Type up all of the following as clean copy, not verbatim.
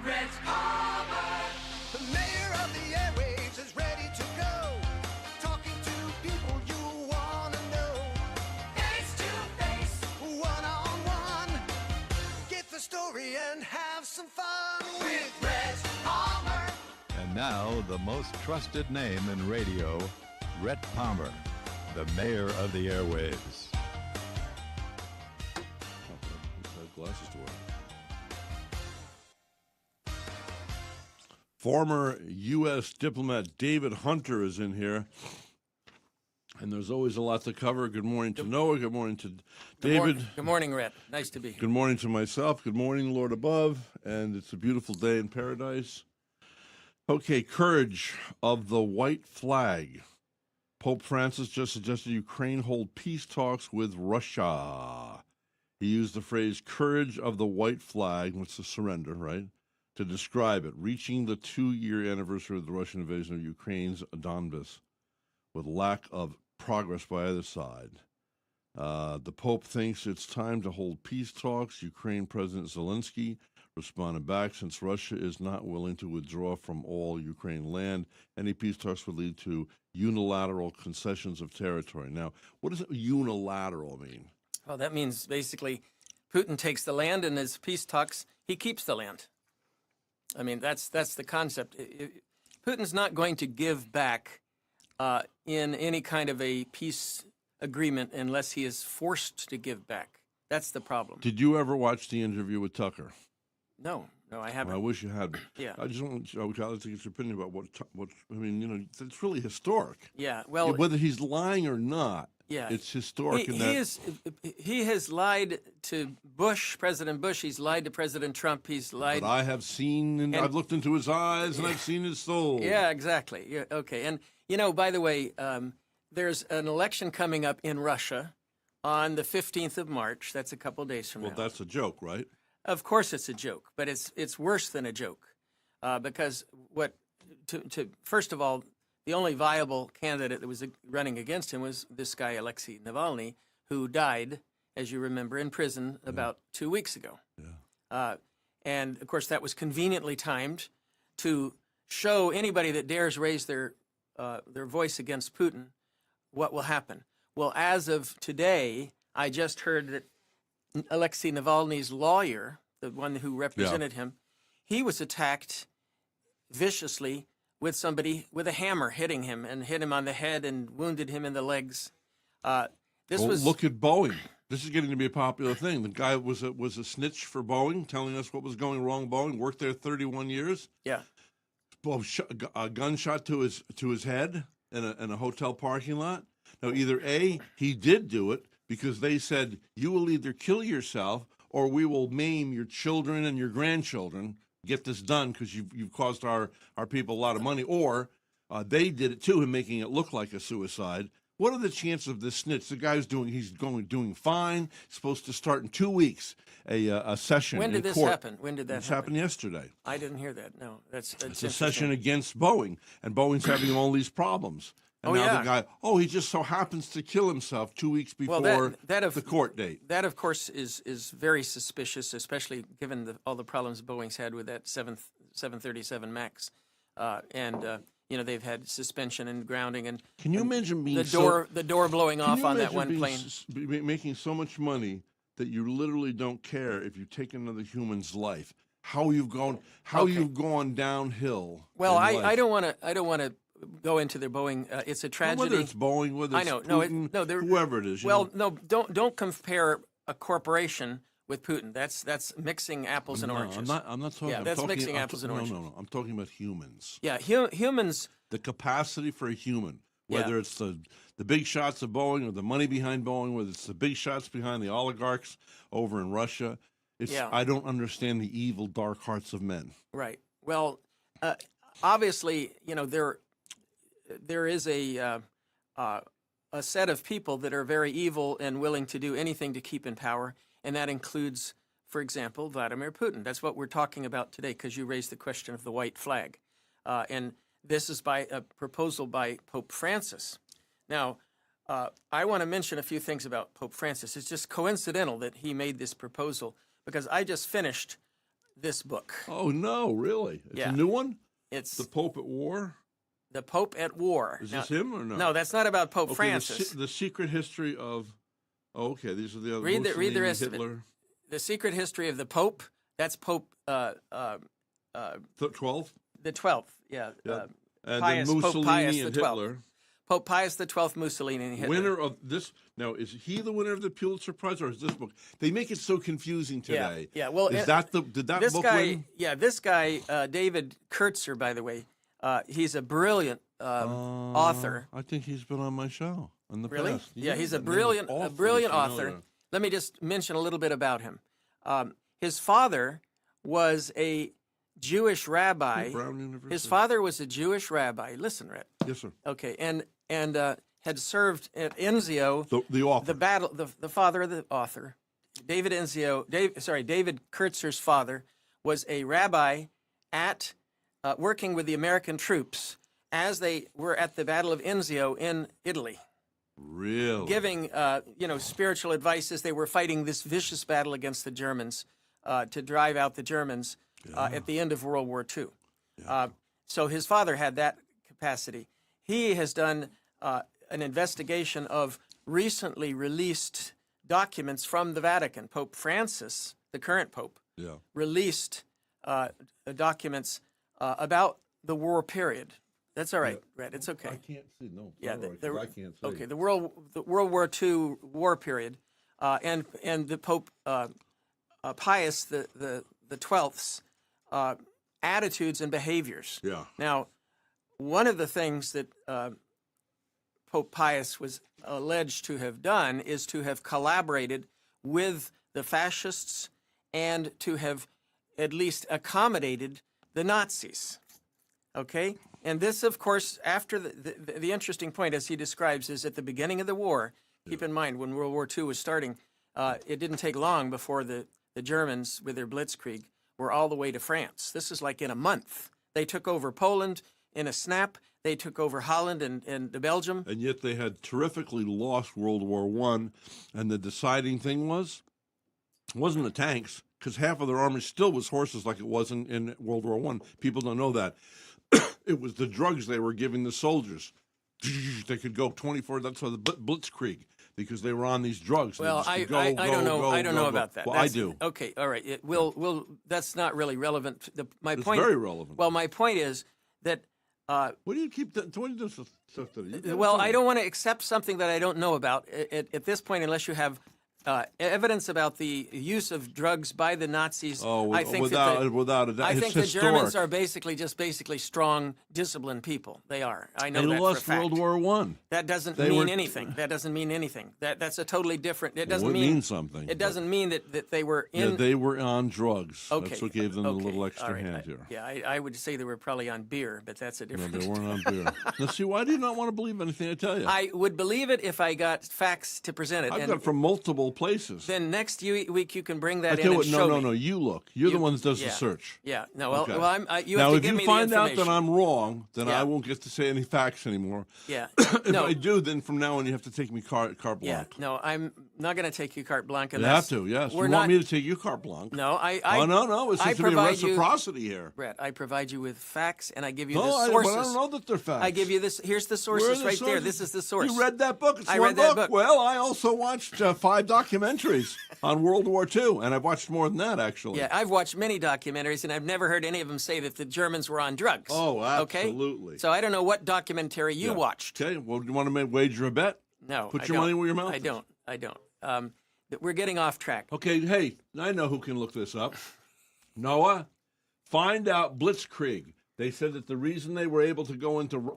Rhett Palmer. The mayor of the airwaves is ready to go. Talking to people you want to know. Face to face. One-on-one. Get the story and have some fun With Rhett Palmer. And now, the most trusted name in radio, Rhett Palmer, the mayor of the airwaves. Glasses to wear. Former U.S. diplomat David Hunter is in here, and there's always a lot to cover. Good morning to Noah. Good morning to David. Good morning, Rhett. Nice to be here. Good morning to myself. Good morning, Lord above. And it's a beautiful day in paradise. Okay, courage of the white flag. Pope Francis just suggested Ukraine hold peace talks with Russia. He used the phrase courage of the white flag, which is surrender, right, to describe it, reaching the 2-year anniversary of the Russian invasion of Ukraine's Donbas with lack of progress by either side. The Pope thinks it's time to hold peace talks. Ukraine President Zelensky responded back, since Russia is not willing to withdraw from all Ukraine land, any peace talks would lead to unilateral concessions of territory. Now, what does unilateral mean? Well, that means basically Putin takes the land, and as peace talks, he keeps the land. I mean, that's the concept. Putin's not going to give back in any kind of a peace agreement unless he is forced to give back. That's the problem. Did you ever watch the interview with Tucker? No, I haven't. I wish you had. Yeah. I just want to get your opinion about what I mean. You know, it's really historic. Yeah. Well, whether he's lying or not. Yeah, it's historic. He has lied to President Bush. He's lied to President Trump. He's lied. But I have seen, and I've looked into his eyes, and I've seen his soul. Yeah, exactly. Yeah, okay. And, you know, by the way, there's an election coming up in Russia on the 15th of March. That's a couple days from now. Well, that's a joke, right? Of course it's a joke, but it's worse than a joke. Because first of all, the only viable candidate that was running against him was this guy, Alexei Navalny, who died, as you remember, in prison about 2 weeks ago. Yeah. And, of course, that was conveniently timed to show anybody that dares raise their voice against Putin what will happen. Well, as of today, I just heard that Alexei Navalny's lawyer, the one who represented him, he was attacked viciously with somebody with a hammer hitting him and hit him on the head and wounded him in the legs. Look at Boeing. This is getting to be a popular thing. The guy was a snitch for Boeing, telling us what was going wrong. Boeing worked there 31 years. Yeah. Well, a gunshot to his head in a hotel parking lot. Now, either A, he did do it because they said you will either kill yourself or we will maim your children and your grandchildren. Get this done because you've caused our people a lot of money, or they did it to him, making it look like a suicide. What are the chances of this snitch? The guy's doing fine. Supposed to start in 2 weeks. A session. When did this happen? When did that This happened yesterday. I didn't hear that. No, it's a session against Boeing, and Boeing's having all these problems. And now the guy, he just so happens to kill himself 2 weeks before the court date. That, of course, is very suspicious, especially given all the problems Boeing's had with that 737 MAX. You know, they've had suspension and grounding. And can you imagine being the door blowing off on that one plane? Making so much money that you literally don't care if you take another human's life. How you've gone downhill. Well, I don't want to go into their Boeing. It's a tragedy. Whether it's Boeing, whether it's Putin, whoever it is. Don't compare a corporation with Putin. That's mixing apples and oranges. I'm not talking. Yeah, that's mixing apples and oranges. No. I'm talking about humans. Yeah, humans. The capacity for a human, whether it's the big shots of Boeing or the money behind Boeing, whether it's the big shots behind the oligarchs over in Russia. I don't understand the evil, dark hearts of men. Right. Well, obviously, you know, there is a set of people that are very evil and willing to do anything to keep in power, and that includes, for example, Vladimir Putin. That's what we're talking about today because you raised the question of the white flag. And this is by a proposal by Pope Francis. Now, I want to mention a few things about Pope Francis. It's just coincidental that he made this proposal because I just finished this book. Oh no, really? It's Yeah. a new one. It's The Pope at War. The Pope at War. Is Now- this him or no? No, that's not about Pope Okay, Francis. The secret history of. Oh, okay, these are the other. Read the Mussolini, rest of it. Hitler. The secret history of the Pope. That's Pope 12th. the 12th. Yeah. Yeah. And Pius, then Pope Mussolini Pius and the 12th. Hitler. Pope Pius the 12th, Mussolini, and Hitler. Winner of this. Now, is he the winner of the Pulitzer Prize, or is this book? They make it so confusing today. Yeah. Well, is that the did that this book guy, win? this guy, David Kurtzer, by the way, he's a brilliant author. I think he's been on my show in the Really? past. Yeah, he's a that name is brilliant, awfully author. familiar. Let me just mention a little bit about him. His father was a Jewish rabbi. Brown University. His father was a Jewish rabbi. Listen, Rhett. Yes, sir. Okay, and had served at Enzio. The author. The battle. The father of the author, David Enzio. David Kurtzer's father was a rabbi at working with the American troops as they were at the Battle of Enzio in Italy, Really? giving spiritual advice as they were fighting this vicious battle against the Germans to drive out the Germans at the end of World War II. So his father had that capacity. He has done an investigation of recently released documents from the Vatican. Pope Francis, the current pope, Yeah. released documents about the war period. That's all right, Rhett. It's okay. I can't see. No. it's Yeah, all right, 'cause I can't see. okay. The World War II war period, and the Pope Pius the 12th's attitudes and behaviors. Yeah. Now, one of the things that Pope Pius was alleged to have done is to have collaborated with the fascists and to have at least accommodated the Nazis. Okay? And this, of course, after the interesting point, as he describes, is at the beginning of the war. Keep in mind, when World War II was starting, it didn't take long before the Germans, with their blitzkrieg, were all the way to France. This is like in a month. They took over Poland in a snap. They took over Holland and Belgium. And yet they had terrifically lost World War I, and the deciding thing wasn't the tanks, because half of their army still was horses like it was in World War I. People don't know that. It was the drugs they were giving the soldiers. They could go 24. That's why the blitzkrieg, because they were on these drugs. Well, They just I could don't know. I don't know go. about that. Well, I do. Okay, all right. That's not really relevant. It's very relevant. Well, my point is that. What do you keep? What do you do stuff to? Well, I don't want to accept something that I don't know about at this point, unless you have evidence about the use of drugs by the Nazis. Oh, I think without a doubt, I it's think the historic. Germans are basically strong, disciplined people. They are. I know They that lost for a fact. World War One. That doesn't They mean were- anything. That doesn't mean anything. That's a totally different. It doesn't Well, it mean means something, It doesn't mean that they were in. Yeah, they were on drugs. Okay. That's what gave them the okay, little extra all right. hand here. Yeah, I would say they were probably on beer, but that's a No, different. they weren't on beer. Now, see, why do you not want to believe anything I tell you? I would believe it if I got facts to present it. I've and got from multiple places. then next week you can bring that I in tell you and what, show no, me. you look. You're the You- one that does yeah. the search. Yeah. No. Well, Okay. you Now, have to if give you me find the out information. that I'm wrong, then Yeah. I won't get to say any facts anymore. Yeah. If no. I do, then from now on you have to take me carte Yeah. blanche. No, I'm not going to take you carte blanche. You unless- have to, yes. You We're want not. me to take you carte blanche? No, I. Oh, no. It I seems to be a provide you- reciprocity here. Brett, I provide you with facts, and I give you No, the but sources. I don't know that they're facts. I give you this. Here's the Where are sources the right there. sources? This is the source. You read that book? It's I one read that book. Well, I also watched 5 documentaries on World War II, and I've watched more than that, actually. Yeah, I've watched many documentaries, and I've never heard any of them say that the Germans were on drugs. Oh, Okay? absolutely. So I don't know what documentary you Yeah. watched. Okay, well, do you want to wager a bet? No, Put I your don't. money where your mouth I is. don't. I don't. We're getting off track. Okay, hey, I know who can look this up. Noah, find out Blitzkrieg. They said that the reason they were able to go into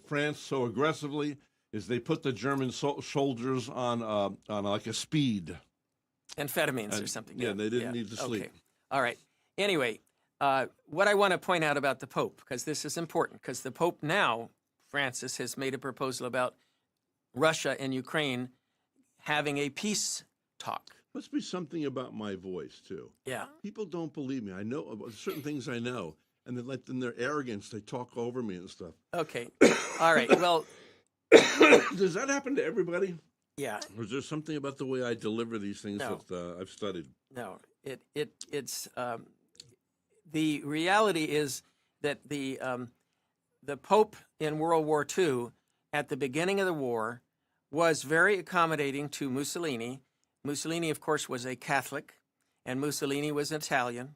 France so aggressively is they put the German soldiers on like a speed. Amphetamines or something. Yeah, they didn't need to sleep. Okay. All right. Anyway, what I want to point out about the Pope, because this is important, because the Pope now, Francis, has made a proposal about Russia and Ukraine having a peace talk. Must be something about my voice, too. Yeah. People don't believe me. I know about certain things I know, and then like in their arrogance, they talk over me and stuff. Okay. All right. Well, Does that happen to everybody? yeah. Or is there something about the way I deliver these things No. that I've studied? No. It's the reality is that the Pope in World War II, at the beginning of the war, was very accommodating to Mussolini. Mussolini, of course, was a Catholic, and Mussolini was Italian,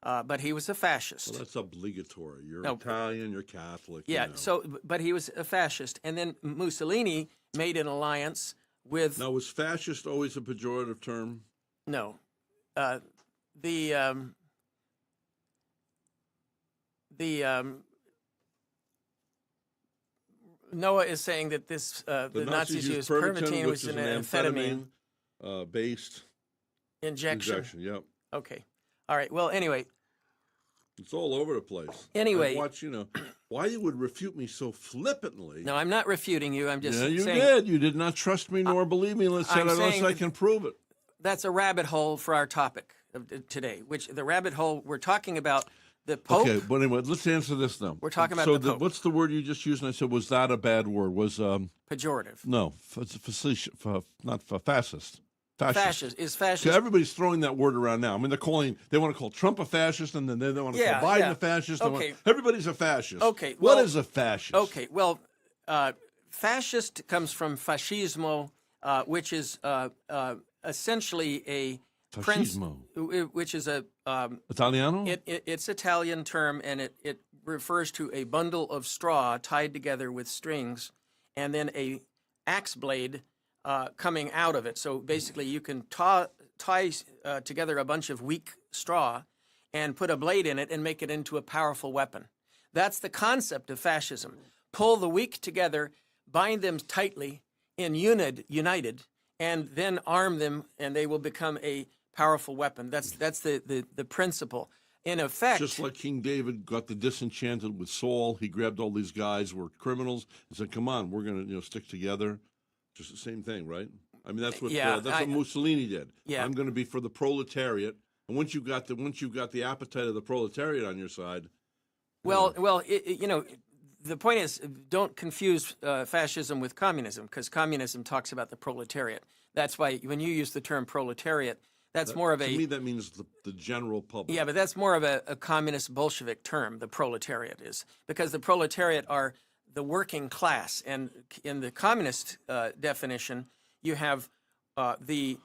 but he was a fascist. Well, that's obligatory. You're No. Italian, you're Catholic. Yeah, you know. so, but he was a fascist. And then Mussolini made an alliance with, Now, was fascist always a pejorative term? no, the Noah is saying that this, the Nazis used pervitin, which is an amphetamine based injection. Yep. Okay. All right. Well, anyway, It's all over the place. Anyway. Watch, why you would refute me so flippantly. no, I'm not refuting you. I'm just Yeah, you saying did. You did not trust me nor believe me unless I'm unless saying I can prove it. that's a rabbit hole for our topic of today, which the rabbit hole we're talking about the Pope. Okay, but anyway, let's answer this now. We're talking about so the Pope. what's the word you just used? And I said, was that a bad word? Was Pejorative. no, facetious, not fascist. Fascist is fascist. So everybody's throwing that word around now. I mean, they want to call Trump a fascist, and then they want to Yeah, call Biden yeah. a fascist. Okay. Everybody's a fascist. Okay, what well- is a fascist? Okay, well, fascist comes from fascismo, which is essentially a Fascismo. which is a Italiano? it's Italian term, and it refers to a bundle of straw tied together with strings, and then a axe blade coming out of it. So basically, you can tie together a bunch of weak straw and put a blade in it and make it into a powerful weapon. That's the concept of fascism. Pull the weak together, bind them tightly united, and then arm them, and they will become a powerful weapon. That's the principle. In effect, Just like King David got the disenchanted with Saul, he grabbed all these guys who were criminals and said, "Come on, we're going to stick together." Just the same thing, right? I mean, that's what what Mussolini did. Yeah. I'm going to be for the proletariat, and once you got the appetite of the proletariat on your side, well, the point is, don't confuse fascism with communism, because communism talks about the proletariat. That's why when you use the term proletariat, that's more of to a me that means the general public. yeah, but that's more of a communist Bolshevik term. The proletariat is, because the proletariat are the working class, and in the communist definition, you have the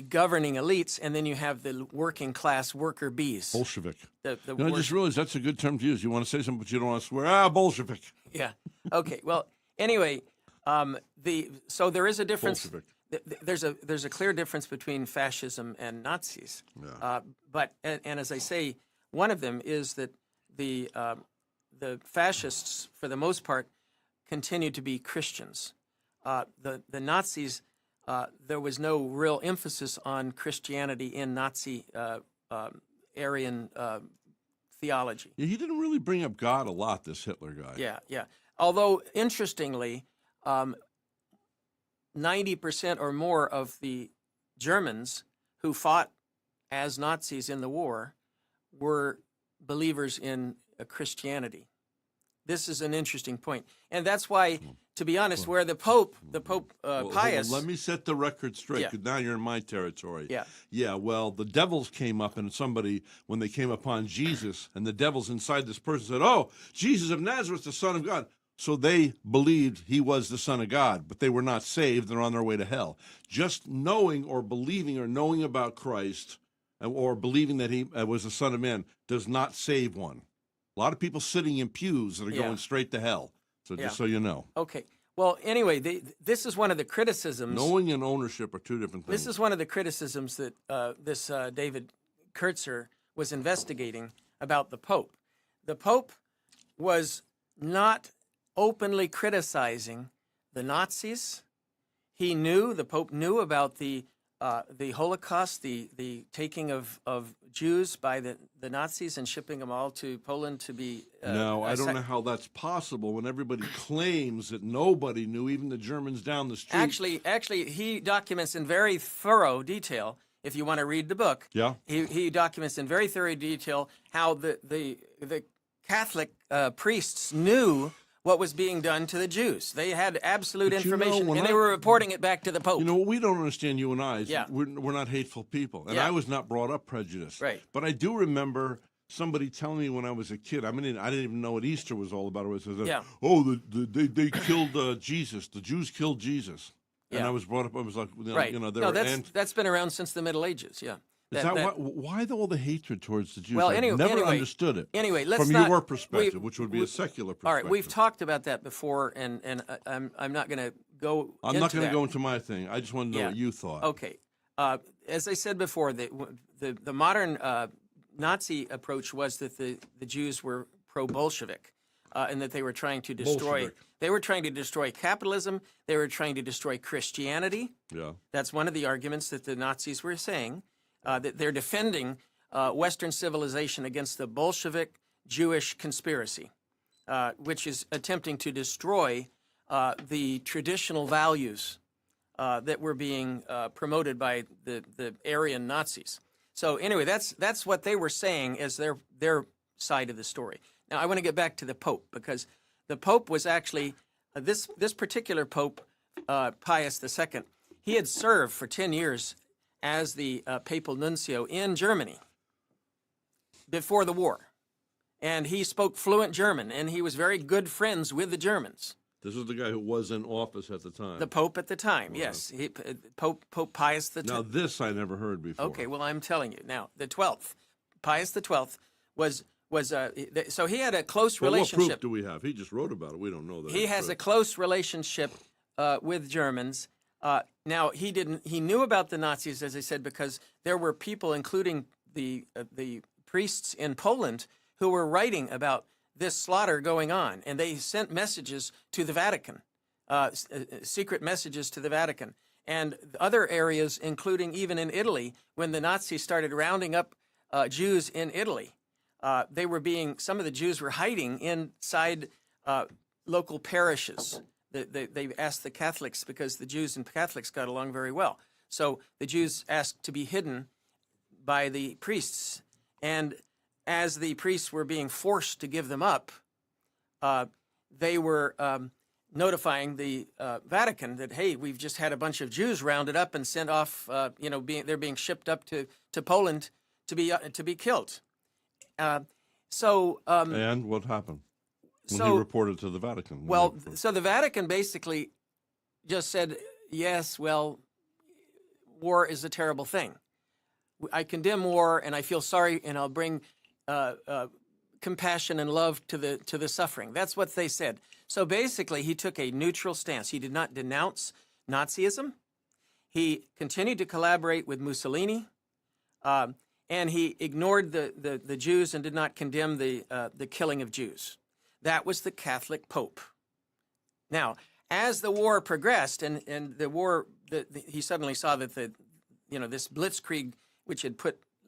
governing elites, and then you have the working class worker bees. Bolshevik. The I just realized that's a good term to use. You want to say something, but you don't want to swear. Bolshevik. Yeah. Okay. Well, anyway, so there is a difference. Bolshevik. There's a clear difference between fascism and Nazis. Yeah. But as I say, one of them is that the fascists, for the most part, continue to be Christians. The Nazis, there was no real emphasis on Christianity in Nazi Aryan theology. Yeah, he didn't really bring up God a lot, this Hitler guy. Yeah. Although, interestingly, 90% or more of the Germans who fought as Nazis in the war were believers in Christianity. This is an interesting point. And that's why, to be honest, where the Pope Well, Pius... hold on, let me set the record straight, Yeah. 'cause now you're in my territory. Yeah. Yeah, well, the devils came up, and when they came upon Jesus, and the devils inside this person said, "Oh, Jesus of Nazareth, the Son of God." So they believed he was the Son of God, but they were not saved. They're on their way to hell. Just knowing or believing or knowing about Christ or believing that he was the Son of Man does not save one. A lot of people sitting in pews that are going straight to hell. So just so you know. Okay. Well, anyway, this is one of the criticisms... Knowing and ownership are two different things. This is one of the criticisms that this David Kurtzer was investigating about the Pope. The Pope was not openly criticizing the Nazis. The Pope knew about the Holocaust, the taking of Jews by the Nazis and shipping them all to Poland to be... No, I don't know how that's possible when everybody claims that nobody knew, even the Germans down the street. Actually, he documents in very thorough detail, if you want to read the book. Yeah. He documents in very thorough detail how the Catholic priests knew what was being done to the Jews. They had absolute But information, when and they were reporting it back to the Pope. You know, what we don't understand, you and I, is Yeah. we're not hateful people. And Yeah. I was not brought up prejudiced. Right. But I do remember somebody telling me when I was a kid. I mean, I didn't even know what Easter was all about. It was Yeah. they killed Jesus. The Jews killed Jesus. And Yeah. I was brought up. I was like, Right. they No, were that's been around since the Middle Ages. Yeah. Is that why all the hatred towards the Jews? Well, I've never anyway, understood it. Anyway, let's from not, your perspective, we- which would be a secular perspective. All right, we've talked about that before, and I'm not going to go. I'm not going to go into my thing. I just want to know Yeah. what you thought. Okay. As I said before, the modern Nazi approach was that the Jews were pro-Bolshevik, and that they were trying to destroy. Bolshevik. They were trying to destroy capitalism. They were trying to destroy Christianity. Yeah. That's one of the arguments that the Nazis were saying, that they're defending Western civilization against the Bolshevik Jewish conspiracy, which is attempting to destroy the traditional values that were being promoted by the Aryan Nazis. So anyway, that's what they were saying as their side of the story. Now I want to get back to the Pope, because the Pope was actually this particular Pope, Pius II. He had served for 10 years as the papal nuncio in Germany before the war, and he spoke fluent German, and he was very good friends with the Germans. This is the guy who was in office at the time. The Pope at the time, yes, Pope Pius the Now, this I never heard before. Okay, well, I'm telling you now. The 12th, Pius the 12th was so he had a close Well, what relationship. proof do we have? He just wrote about it. We don't know that. He it's has true. a close relationship with Germans. Now he knew about the Nazis, as I said, because there were people, including the priests in Poland, who were writing about this slaughter going on, and they sent messages to the Vatican, secret messages to the Vatican, and other areas, including even in Italy, when the Nazis started rounding up Jews in Italy. Some of the Jews were hiding inside local parishes. They asked the Catholics, because the Jews and Catholics got along very well. So the Jews asked to be hidden by the priests. And as the priests were being forced to give them up, they were notifying the Vatican that, hey, we've just had a bunch of Jews rounded up and sent off, they're being shipped up to Poland to be killed. And what happened when he reported to the Vatican? Well, so the Vatican basically just said, yes, well, war is a terrible thing. I condemn war, and I feel sorry, and I'll bring compassion and love to the suffering. That's what they said. So basically, he took a neutral stance. He did not denounce Nazism. He continued to collaborate with Mussolini, and he ignored the Jews and did not condemn the killing of Jews. That was the Catholic Pope. Now, as the war progressed, and the war, he suddenly saw that this blitzkrieg, which had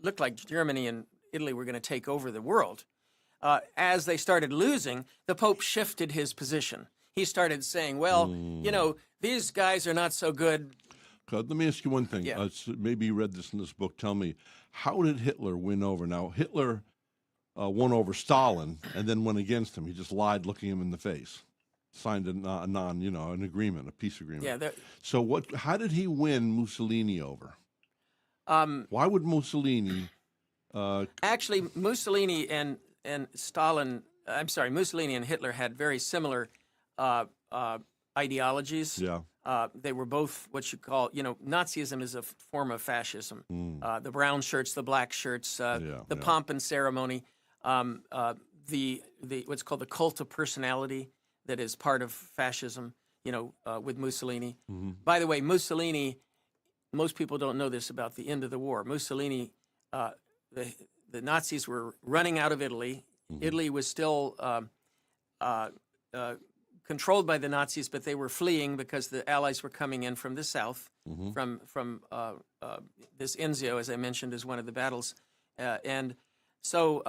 looked like Germany and Italy were going to take over the world. As they started losing, the Pope shifted his position. He started saying, well, these guys are not so good. Let me ask you one thing. Yeah. Maybe you read this in this book. Tell me, how did Hitler win over? Now, Hitler won over Stalin and then went against him. He just lied, looking him in the face. Signed an agreement, a peace agreement. Yeah. So how did he win Mussolini over? Why would Mussolini... Actually, Mussolini and Mussolini and Hitler had very similar ideologies. Yeah. They were both what you call, Nazism is a form of fascism. The brown shirts, the black shirts, the pomp and ceremony, the what's called the cult of personality that is part of fascism. With Mussolini. Mm-hmm. By the way, Mussolini. Most people don't know this about the end of the war. Mussolini, the Nazis were running out of Italy. Mm-hmm. Italy was still controlled by the Nazis, but they were fleeing because the Allies were coming in from the south, from this Enzio, as I mentioned, is one of the battles. And so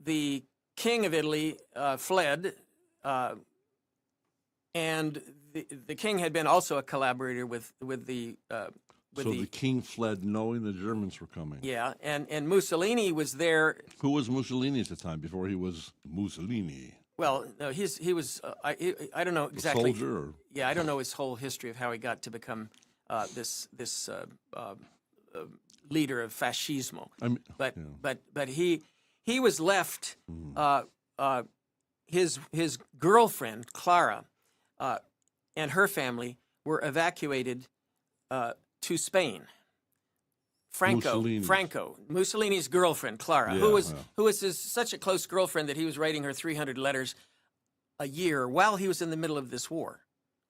the king of Italy fled, and the king had been also a collaborator with the the king fled knowing the Germans were coming. Yeah, and Mussolini was there. Who was Mussolini at the time before he was Mussolini? Well, no, he was. I don't know exactly. A soldier? Or? Yeah, I don't know his whole history of how he got to become this leader of fascismo. But he he was left. His girlfriend Clara and her family were evacuated to Spain. Mussolini's girlfriend Clara, who was such a close girlfriend that he was writing her 300 letters a year while he was in the middle of this war,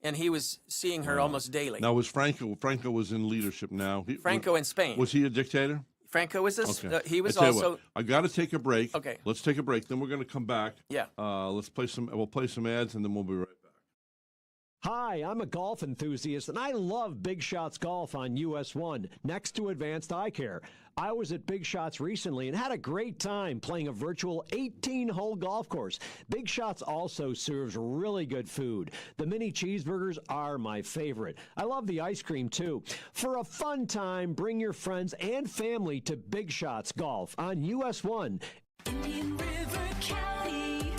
and he was seeing her almost daily. Now, was Franco was in leadership now? Franco in Spain. Was he a dictator? Franco was this. Okay. He was I tell you also. what, I got to take a break. Okay. Let's take a break. Then we're going to come back. Yeah. We'll play some ads, and then we'll be right back. Hi, I'm a golf enthusiast, and I love Big Shots Golf on US 1, next to Advanced Eye Care. I was at Big Shots recently and had a great time playing a virtual 18-hole golf course. Big Shots also serves really good food. The mini cheeseburgers are my favorite. I love the ice cream, too. For a fun time, bring your friends and family to Big Shots Golf on US 1. Indian River County,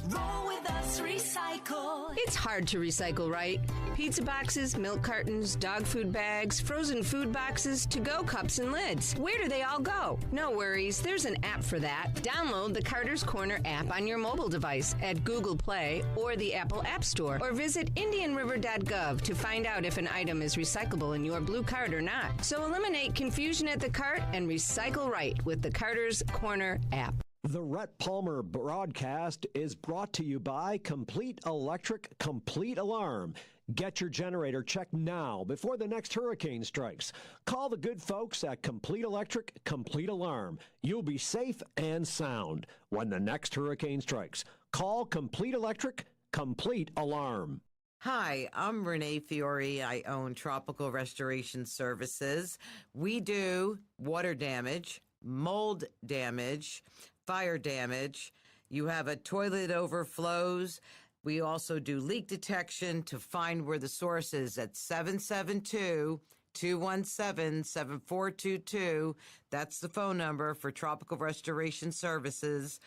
roll with us, recycle. It's hard to recycle, right? Pizza boxes, milk cartons, dog food bags, frozen food boxes, to-go cups and lids. Where do they all go? No worries, there's an app for that. Download the Carter's Corner app on your mobile device at Google Play or the Apple App Store, or visit indianriver.gov to find out if an item is recyclable in your blue card or not. So eliminate confusion at the cart and recycle right with the Carter's Corner app. The Rhett Palmer broadcast is brought to you by Complete Electric Complete Alarm. Get your generator checked now before the next hurricane strikes. Call the good folks at Complete Electric Complete Alarm. You'll be safe and sound when the next hurricane strikes. Call Complete Electric Complete Alarm. Hi, I'm Renee Fiore. I own Tropical Restoration Services. We do water damage, mold damage, fire damage. You have a toilet overflows. We also do leak detection to find where the source is at 772-217-7422. That's the phone number for Tropical Restoration Services.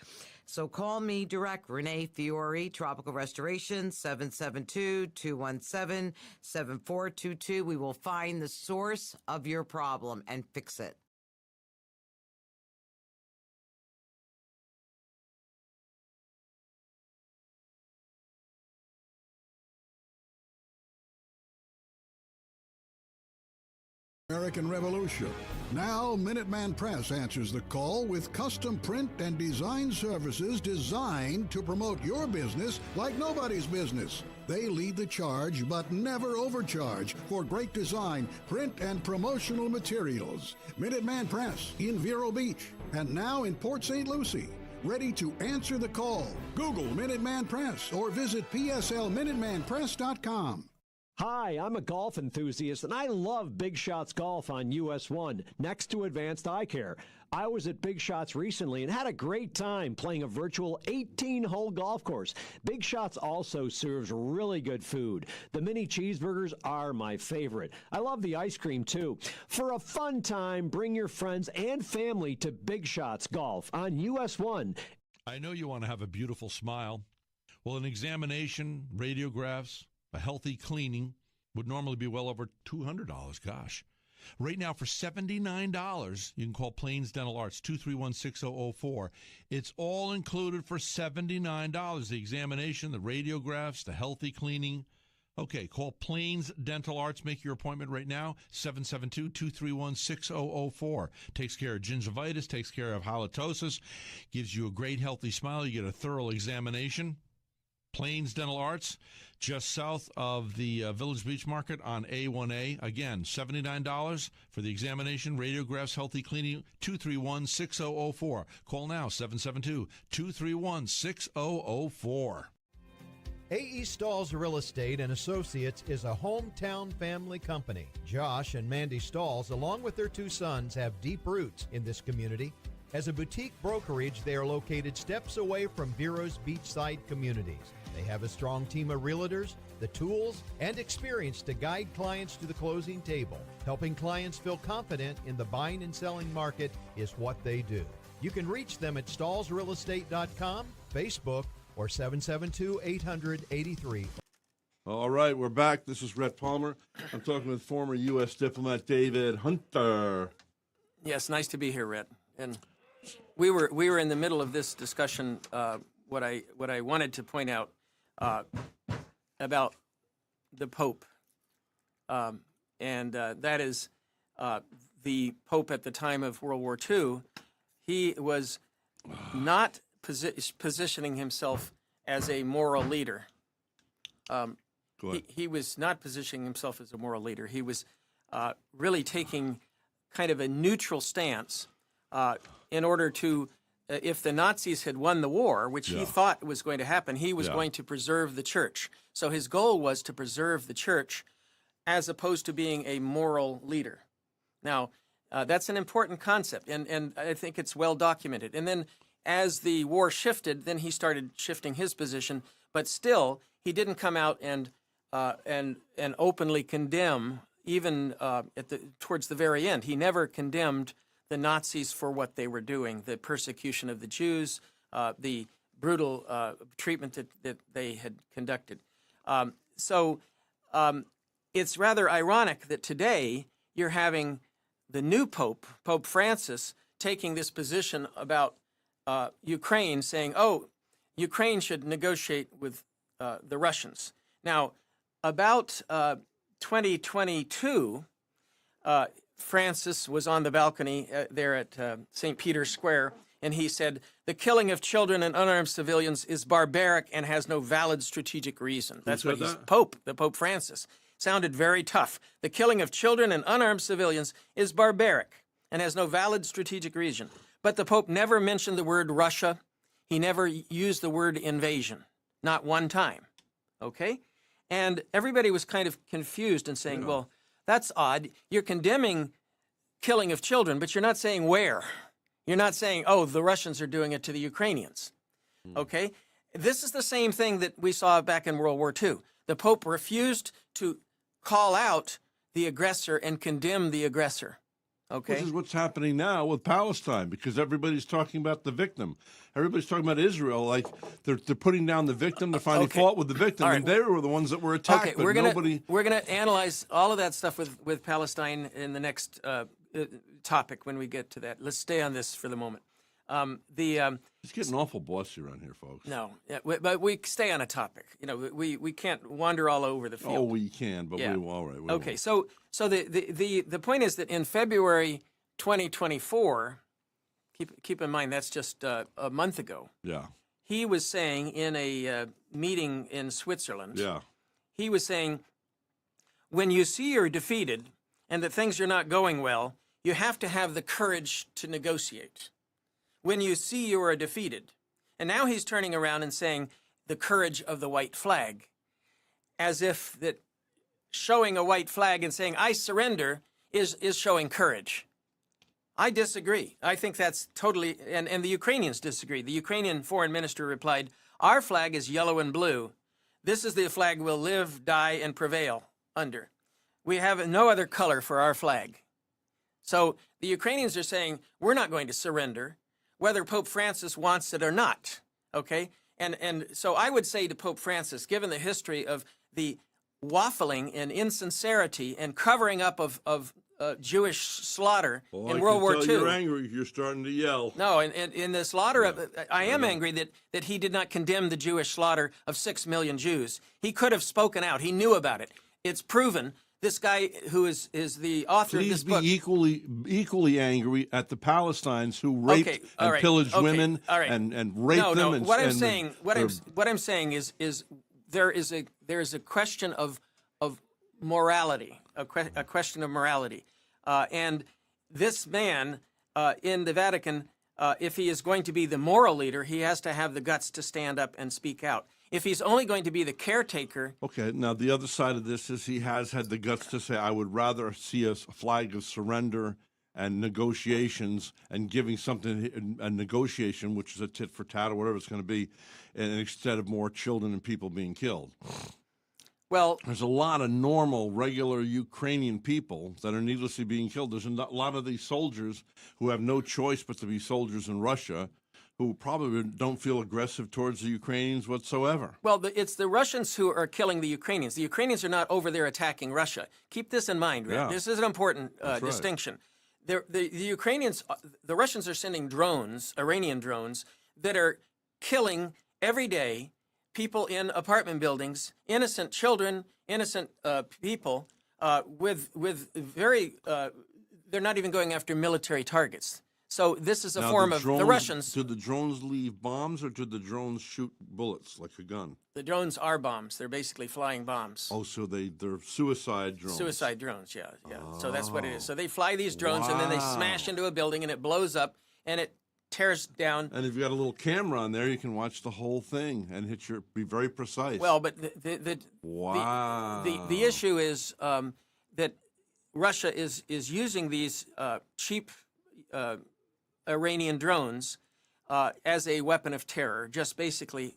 So call me direct, Renee Fiore, Tropical Restoration, 772-217-7422. We will find the source of your problem and fix it. American Revolution. Now, Minuteman Press answers the call with custom print and design services designed to promote your business like nobody's business. They lead the charge, but never overcharge for great design, print, and promotional materials. Minuteman Press in Vero Beach and now in Port St. Lucie. Ready to answer the call. Google Minuteman Press or visit pslminutemanpress.com. Hi, I'm a golf enthusiast, and I love Big Shots Golf on US 1, next to Advanced Eye Care. I was at Big Shots recently and had a great time playing a virtual 18-hole golf course. Big Shots also serves really good food. The mini cheeseburgers are my favorite. I love the ice cream, too. For a fun time, bring your friends and family to Big Shots Golf on US 1. I know you want to have a beautiful smile. Well, an examination, radiographs, a healthy cleaning would normally be well over $200. Gosh. Right now, for $79, you can call Plains Dental Arts, 231-6004. It's all included for $79. The examination, the radiographs, the healthy cleaning. Okay, call Plains Dental Arts. Make your appointment right now, 772-231-6004. Takes care of gingivitis, takes care of halitosis, gives you a great healthy smile. You get a thorough examination. Plains Dental Arts, just south of the Village Beach Market on A1A. Again, $79 for the examination, radiographs, healthy cleaning, 231-6004. Call now, 772-231-6004. A.E. Stalls Real Estate and Associates is a hometown family company. Josh and Mandy Stalls, along with their two sons, have deep roots in this community. As a boutique brokerage, they are located steps away from Vero's beachside communities. They have a strong team of realtors, the tools, and experience to guide clients to the closing table. Helping clients feel confident in the buying and selling market is what they do. You can reach them at stallsrealestate.com, Facebook, or 772-800-83. All right, we're back. This is Rhett Palmer. I'm talking with former U.S. diplomat David Hunter. Yes, nice to be here, Rhett. And we were in the middle of this discussion. What I wanted to point out about the Pope, and that is the Pope at the time of World War II. He was not positioning himself as a moral leader. He was not positioning himself as a moral leader. He was really taking kind of a neutral stance in order to, if the Nazis had won the war, which he thought was going to happen, he was going to preserve the church. So his goal was to preserve the church as opposed to being a moral leader. Now, that's an important concept, and I think it's well documented. And then as the war shifted, then he started shifting his position, but still he didn't come out and openly condemn, even towards the very end. He never condemned the Nazis for what they were doing, the persecution of the Jews, the brutal treatment that they had conducted. So it's rather ironic that today you're having the new Pope, Pope Francis, taking this position about Ukraine, saying, oh, Ukraine should negotiate with the Russians. Now, about 2022, Francis was on the balcony there at St. Peter's Square, and he said, the killing of children and unarmed civilians is barbaric and has no valid strategic reason. That's what he's, the Pope Francis. Sounded very tough. The killing of children and unarmed civilians is barbaric and has no valid strategic reason. But the Pope never mentioned the word Russia. He never used the word invasion, not one time. Okay? And everybody was kind of confused and saying, well, that's odd. You're condemning killing of children, but you're not saying where. You're not saying, oh, the Russians are doing it to the Ukrainians. Okay? This is the same thing that we saw back in World War II. The Pope refused to call out the aggressor and condemn the aggressor. Okay? Which is what's happening now with Palestine, because everybody's talking about the victim. Everybody's talking about Israel like they're putting down the victim, they're finding fault with the victim, and they were the ones that were attacked. Okay, we're gonna analyze all of that stuff with Palestine in the next topic when we get to that. Let's stay on this for the moment. It's getting awful bossy around here, folks. No, but we stay on a topic. You know, we can't wander all over the field. Oh, we can, but we all right. Okay, so the point is that in February 2024, keep in mind that's just a month ago. Yeah. He was saying in a meeting in Switzerland. Yeah. He was saying, when you see you're defeated and that things are not going well, you have to have the courage to negotiate. When you see you are defeated. And now he's turning around and saying the courage of the white flag, as if that showing a white flag and saying, I surrender, is showing courage. I disagree. I think that's totally, and the Ukrainians disagree. The Ukrainian foreign minister replied, our flag is yellow and blue. This is the flag we'll live, die, and prevail under. We have no other color for our flag. So the Ukrainians are saying, we're not going to surrender, whether Pope Francis wants it or not, okay? And so I would say to Pope Francis, given the history of the waffling and insincerity and covering up of Jewish slaughter in World War II. You're angry. You're starting to yell. No, and in the slaughter, I am angry that he did not condemn the Jewish slaughter of 6 million Jews. He could have spoken out. He knew about it. It's proven. This guy who is the author of this book. Please be equally angry at the Palestinians who raped and pillaged women and raped them. And, what I'm saying is there is a question of morality, a question of morality, and this man in the Vatican, if he is going to be the moral leader, he has to have the guts to stand up and speak out. If he's only going to be the caretaker... Okay, now the other side of this is he has had the guts to say, I would rather see a flag of surrender and negotiations and giving something, a negotiation, which is a tit for tat or whatever it's going to be, and instead of more children and people being killed. Well... There's a lot of normal, regular Ukrainian people that are needlessly being killed. There's a lot of these soldiers who have no choice but to be soldiers in Russia, who probably don't feel aggressive towards the Ukrainians whatsoever. Well, it's the Russians who are killing the Ukrainians. The Ukrainians are not over there attacking Russia. Keep this in mind, Rhett. Yeah. This is an important distinction. the Ukrainians, the Russians are sending drones, Iranian drones, that are killing every day people in apartment buildings, innocent children, innocent people, with very. They're not even going after military targets. So this is a Now, form the of drones, the Russians. Do the drones leave bombs, or do the drones shoot bullets like a gun? The drones are bombs. They're basically flying bombs. Oh, so they're suicide drones. Suicide drones, yeah. So that's what it is. So they fly these drones and then they smash into a building and it blows up and it tears down. And if you got a little camera on there, you can watch the whole thing and be very precise. Well, but wow. The issue is that Russia is using these cheap Iranian drones as a weapon of terror, just basically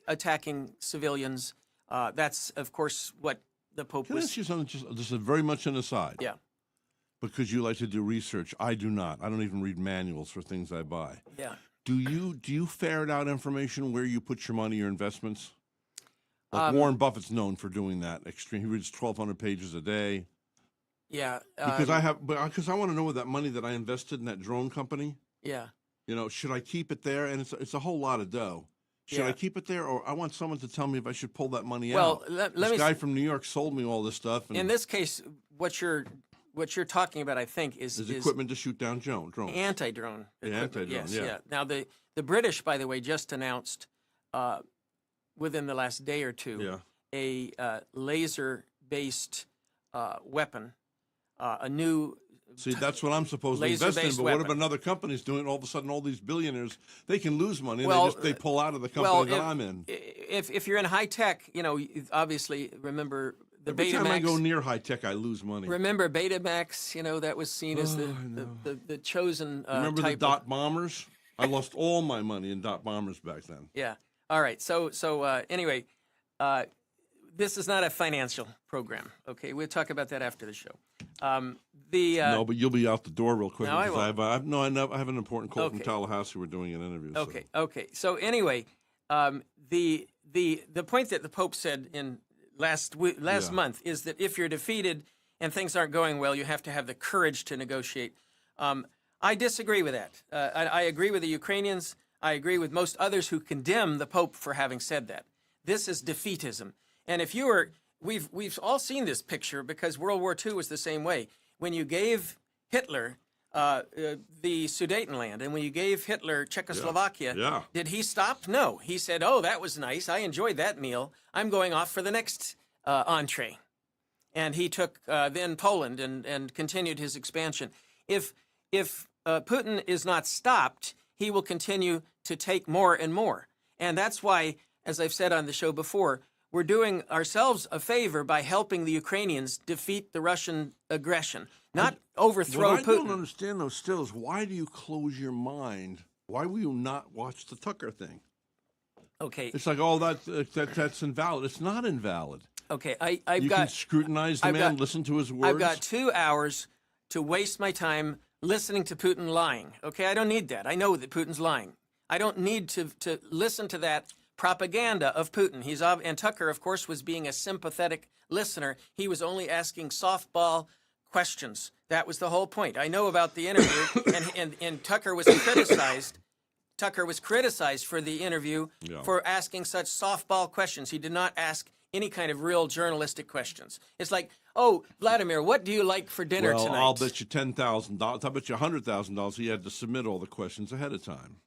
attacking civilians. That's, of course, what the Pope Can I was. ask you something? This is very much an aside. Yeah. Because you like to do research. I do not. I don't even read manuals for things I buy. Yeah. Do you ferret out information where you put your money, your investments? Like Warren Buffett's known for doing that. Extreme. He reads 1,200 pages a day. Yeah. Because I want to know where that money that I invested in that drone company. Yeah. Should I keep it there? And it's a whole lot of dough. Should I keep it there, or I want someone to tell me if I should pull that money out? Well, this guy from New York sold me all this stuff. And in this case, what you're talking about, I think, is equipment to shoot down drones. Anti-drone. Anti-drone. Yes. Yeah. Now the British, by the way, just announced within the last day or two a laser-based weapon, a new. See, that's what I'm supposed to invest in. But what if another company's doing it? All of a sudden, all these billionaires, they can lose money. And they pull out of the company that I'm in. If you're in high tech, obviously remember the Every Betamax. time I go near high tech, I lose money. Remember Betamax? That was seen as the chosen. Remember type the dot bombers? I lost all my money in dot bombers back then. Yeah. All right. So anyway, this is not a financial program. Okay, we'll talk about that after the show. No, but you'll be out the door real quick. No, I won't. I have an important call from Tallahassee. We're doing an interview. Okay. Okay. So anyway, the point that the Pope said in last month is that if you're defeated and things aren't going well, you have to have the courage to negotiate. I disagree with that. I agree with the Ukrainians. I agree with most others who condemn the Pope for having said that. This is defeatism. And if you were, we've all seen this picture because World War II was the same way. When you gave Hitler the Sudetenland and when you gave Hitler Czechoslovakia, did he stop? No. He said, "Oh, that was nice. I enjoyed that meal. I'm going off for the next entree." And he took then Poland and continued his expansion. If Putin is not stopped, he will continue to take more and more. And that's why, as I've said on the show before, we're doing ourselves a favor by helping the Ukrainians defeat the Russian aggression, not overthrow Putin. What I don't understand, though, still, is why do you close your mind? Why will you not watch the Tucker thing? Okay. It's like, that's invalid. It's not invalid. Okay, you can scrutinize the man, listen to his words. I've got 2 hours to waste my time listening to Putin lying. Okay, I don't need that. I know that Putin's lying. I don't need to listen to that propaganda of Putin. And Tucker, of course, was being a sympathetic listener. He was only asking softball questions. That was the whole point. I know about the interview, and Tucker was criticized. Tucker was criticized for the interview for asking such softball questions. He did not ask any kind of real journalistic questions. It's like, "Oh, Vladimir, what do you like for dinner tonight?" I'll bet you $10,000. I'll bet you $100,000 he had to submit all the questions ahead of time.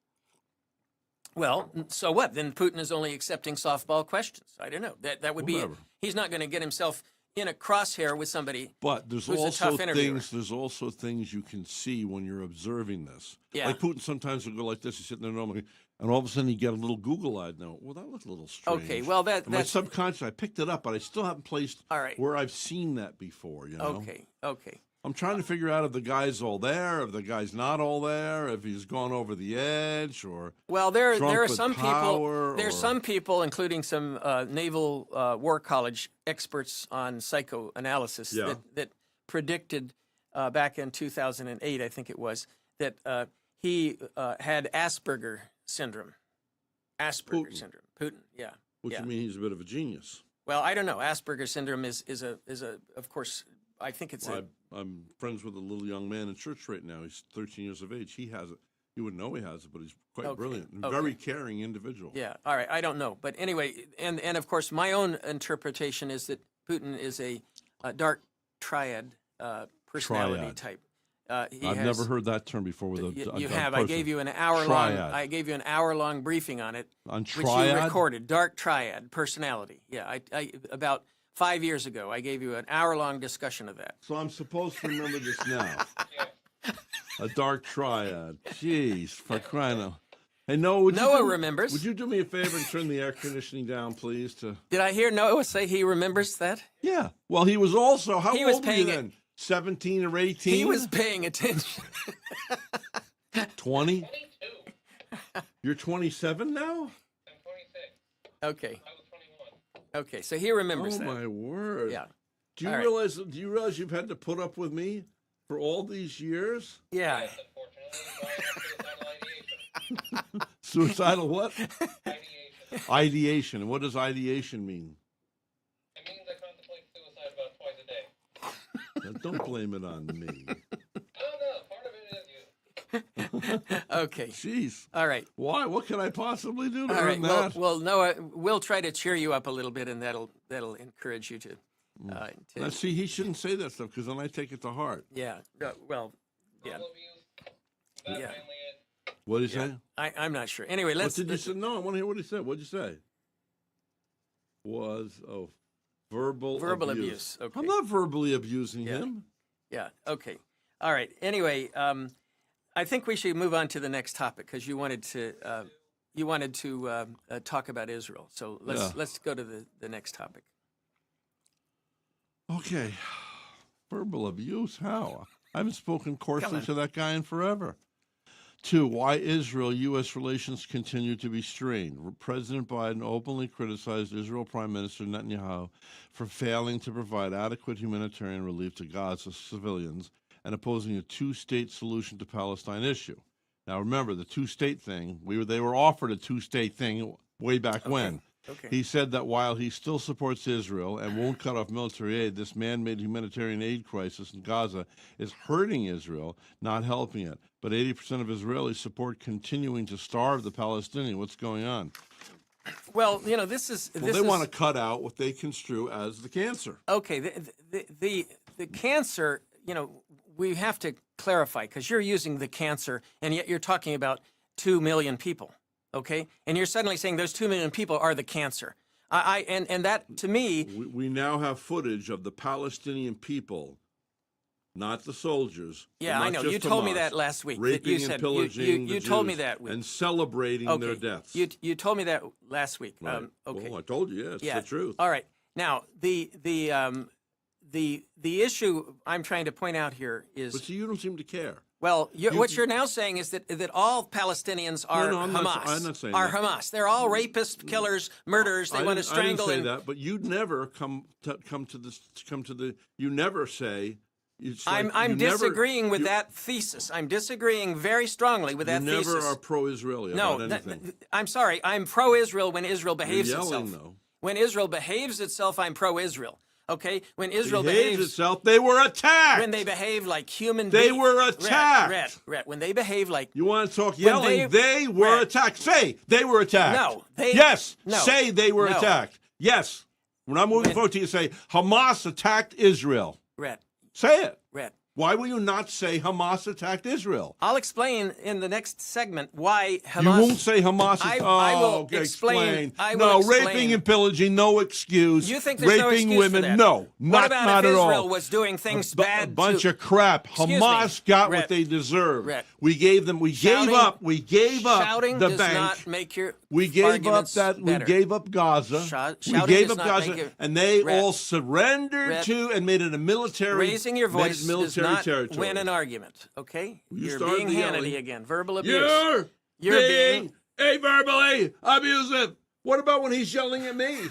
Well, so what? Then Putin is only accepting softball questions. I don't know. That would be. He's not going to get himself in a crosshair with somebody. But there's also things you can see when you're observing this. Yeah. Like Putin sometimes will go like this. He's sitting there normally, and all of a sudden you get a little Google-eyed. Now, well, that looks a little strange. Okay. Well, that's my subconscious. I picked it up, but I still haven't placed where I've seen that before. Okay. Okay. I'm trying to figure out if the guy's all there, if the guy's not all there, if he's gone over the edge, or there are some people. There's some people, including some Naval War College experts on psychoanalysis, that predicted back in 2008, I think it was, that he had Asperger syndrome. Syndrome. Putin. Yeah. Which would mean he's a bit of a genius. Well, I don't know. Asperger syndrome is of course, I think it's I'm friends with a little young man in church right now. He's 13 years of age. He has it. You wouldn't know he has it, but he's quite brilliant and very caring individual. Yeah. All right. I don't know, but anyway, and of course, my own interpretation is that Putin is a dark triad personality type. I've never heard that term before. With you have. I gave you an hour long. I gave you an hour-long briefing on it, on which you recorded. Dark triad personality. Yeah. I about 5 years ago, I gave you an hour-long discussion of that. So I'm supposed to remember this now. A dark triad. Jeez, for crying out. Hey, Noah remembers. Would you do me a favor and turn the air conditioning down, please? Did I hear Noah say he remembers that? Yeah. Well, he was also, how old were you then? 17 or 18? He was paying attention. 20? You're 27 now? I'm 26. Okay. I was 21. Okay, so he remembers that. Oh, my word. Yeah. Do you realize you've had to put up with me for all these years? Yeah. Yes, unfortunately. Suicidal what? Ideation. Ideation. And what does ideation mean? It means I contemplate suicide about twice a day. Now, don't blame it on me. Oh, no. Part of it is you. Okay. Jeez. All right. Why? What can I possibly do to All right. earn that? Well, Noah, we'll try to cheer you up a little bit, and that'll encourage you to. Now, see, he shouldn't say that stuff because then I take it to heart. Yeah. Well. Yeah. Verbal abuse. That's Yeah. mainly it. What did he say? I'm not sure. Anyway, What did you say? No, I want to hear what he said. What did you say? Verbal abuse. Okay. I'm not verbally abusing Yeah. him. Yeah. Okay. All right. Anyway, I think we should move on to the next topic because you wanted to talk about Israel. So let's go to the next topic. Okay. Verbal abuse? How? I haven't spoken coarsely to that guy in forever. 2, why Israel-U.S. relations continue to be strained. President Biden openly criticized Israel Prime Minister Netanyahu for failing to provide adequate humanitarian relief to Gaza civilians and opposing a two-state solution to Palestine issue. Now, remember, the two-state thing, they were offered a two-state thing way back when. Okay. He said that while he still supports Israel and won't cut off military aid, this man-made humanitarian aid crisis in Gaza is hurting Israel, not helping it. But 80% of Israelis support continuing to starve the Palestinians. What's going on? Well, this is. They want to cut out what they construe as the cancer. Okay, the cancer. We have to clarify because you're using the cancer, and yet you're talking about 2 million people. Okay, and you're suddenly saying those 2 million people are the cancer. And that to me, we now have footage of the Palestinian people, not the soldiers. Yeah, I know. You told me that last week. Raping and pillaging you told me that week. And celebrating their deaths. You told me that last week. Right. Okay. Well, I told you. It's the truth. All right. Now the issue I'm trying to point out here is. But see, you don't seem to care. Well, what you're now saying is that all Palestinians are I'm Hamas. not saying are that. Hamas. They're all rapists, killers, murderers. They want to strangle. I didn't say that, but you'd never come to the. You never say. I'm disagreeing with that thesis. I'm disagreeing very strongly with that thesis. You never are pro-Israeli about anything. I'm sorry. I'm pro-Israel when Israel behaves You're yelling, itself. though. When Israel behaves itself, I'm pro-Israel. Okay, when Israel behaves itself, they were attacked. When they behave like human beings. They beings. were attacked. Rhett, when they behave like... You want to talk yelling? They were attacked. Say, they were attacked. No. Yes. No. Say they were attacked. Yes. When I'm moving forward to you, say, Hamas attacked Israel. Rhett. Say it. Rhett. Why will you not say Hamas attacked Israel? I'll explain in the next segment why Hamas... You won't say Hamas... I will explain. Raping and pillaging, no excuse. You think there's raping no excuse women, for that? no. What about not if at Israel all. was doing things bad A bunch of crap. Hamas got what they deserved. Rhett. We gave up shouting the does bank. Not make your we gave up better. We gave up Gaza. We gave up Gaza, and they all surrendered to and made it a military. Raising your voice military does not territory. win an argument. Okay, you're started being yelling. Hannity again. Verbal abuse. You're being verbally abusive. What about when he's yelling at me?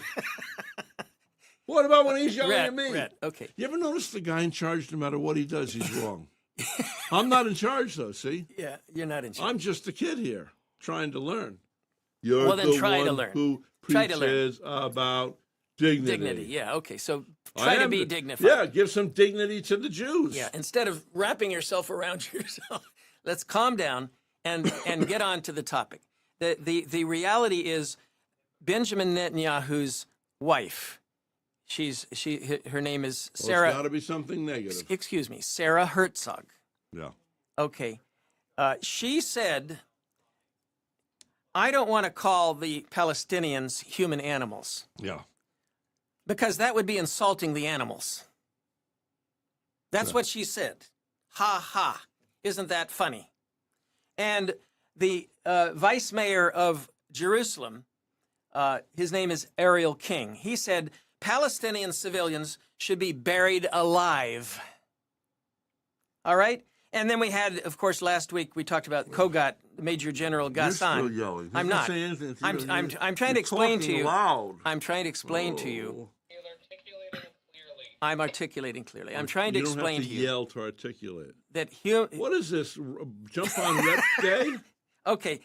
What about when he's yelling at me? Rhett, okay. You ever notice the guy in charge, no matter what he does, he's wrong? I'm not in charge, though, see? Yeah, you're not in charge. I'm just a kid here trying to learn. Well, then the try one to learn. who Try to learn. preaches about Dignity. Yeah, okay. So I try to am be the- dignified. Yeah, give some dignity to the Jews. Yeah, instead of wrapping yourself around yourself, let's calm down and get on to the topic. The reality is Benjamin Netanyahu's wife. Her name is Well, Sarah. it's got to be something negative. Excuse me, Sarah Herzog. Yeah. Okay. She said, I don't want to call the Palestinians human animals Yeah. because that would be insulting the animals. That's what she said. Ha ha. Isn't that funny? And the vice mayor of Jerusalem, his name is Ariel King, he said Palestinian civilians should be buried alive. All right? And then we had, of course, last week we talked about Kogat, Major General Ghassan. You're still yelling. He's I'm not. saying anything. I'm trying to explain to talking you. Loud. I'm trying to explain to you. You're articulating clearly. I'm articulating clearly. I'm trying to You don't explain have to to you yell to articulate. that What is this? Jump on Rhett Day? Okay,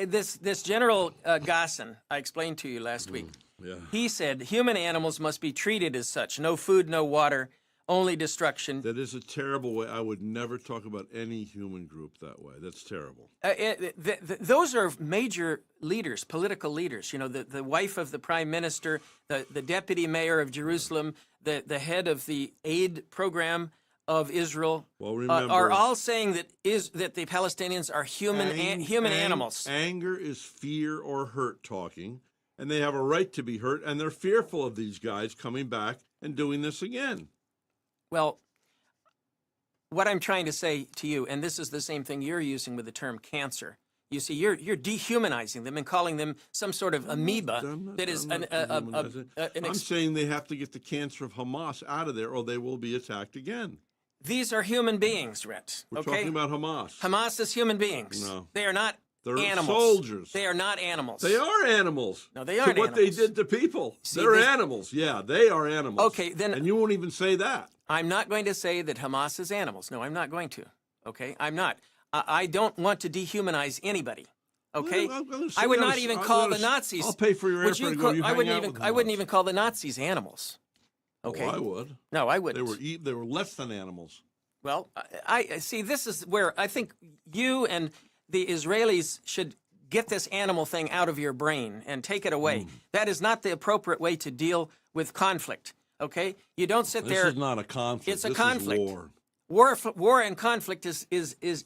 this General Ghassan, I explained to you last week. Yeah. He said human animals must be treated as such. No food, no water, only destruction. That is a terrible way. I would never talk about any human group that way. That's terrible. Those are major leaders, political leaders. You know, the wife of the prime minister, the deputy mayor of Jerusalem, the head of the aid program of Israel, Well, remember, are all saying that the Palestinians are human animals. Anger is fear or hurt talking, and they have a right to be hurt, and they're fearful of these guys coming back and doing this again. Well, what I'm trying to say to you, and this is the same thing you're using with the term cancer. You see, you're dehumanizing them and calling them some sort of amoeba that is I'm saying they have to get the cancer of Hamas out of there, or they will be attacked again. These are human beings, Rhett. We're Okay? talking about Hamas. Hamas is human beings. No. They are not They're animals. soldiers. They are not animals. They are animals. No, they aren't to what they animals. did to people. See, They're this- animals. Yeah, they are animals. Okay, then- And you won't even say that. I'm not going to say that Hamas is animals. No, I'm not going to. Okay? I'm not. I don't want to dehumanize anybody. Okay? Well, I'm gonna I would say- not even I'm call gonna- the Nazis. I'll pay for your Would airfare to go. call- You I hang wouldn't out even. with I wouldn't Hamas. even call the Nazis animals. Okay? Oh, I would. No, I wouldn't. They were less than animals. Well, I see. This is where I think you and the Israelis should get this animal thing out of your brain and take it away. That is not the appropriate way to deal with conflict. Okay, you don't sit there. This is not a conflict. It's a This conflict. Is war. War and conflict is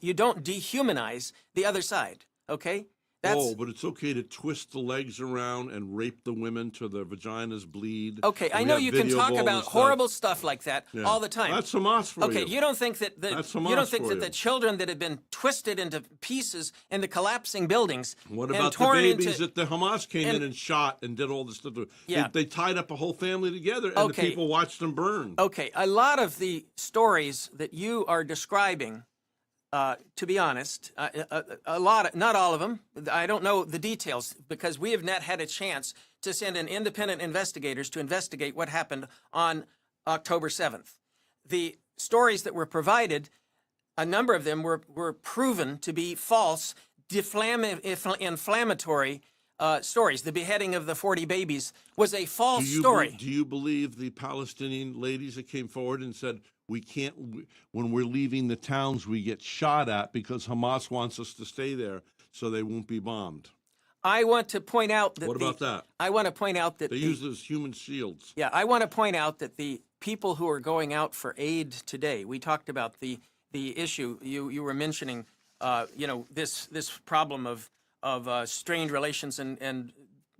you don't dehumanize the other side. Okay, Oh, but it's okay to twist the legs around and rape the women till their vaginas bleed. Okay, I We know have you can video talk of all about this stuff. horrible stuff like that Yeah. all the time. That's Hamas for Okay, you don't think that That's you Hamas don't think for that you. the children that have been twisted into pieces in the collapsing buildings What and about the torn babies into, that the Hamas came in and- and shot and did all this stuff? Yeah. They tied up a whole family together, and Okay. the people watched them burn. Okay, a lot of the stories that you are describing, to be honest, a lot, not all of them. I don't know the details because we have not had a chance to send in independent investigators to investigate what happened on October 7th. The stories that were provided, a number of them were proven to be false, inflammatory stories. The beheading of the 40 babies was a false story. Do you believe the Palestinian ladies that came forward and said, we can't, when we're leaving the towns, we get shot at because Hamas wants us to stay there so they won't be bombed? I want to point out that What about that? I want to point out that They use those human shields. Yeah, I want to point out that the people who are going out for aid today, we talked about the issue you were mentioning, this problem of strained relations and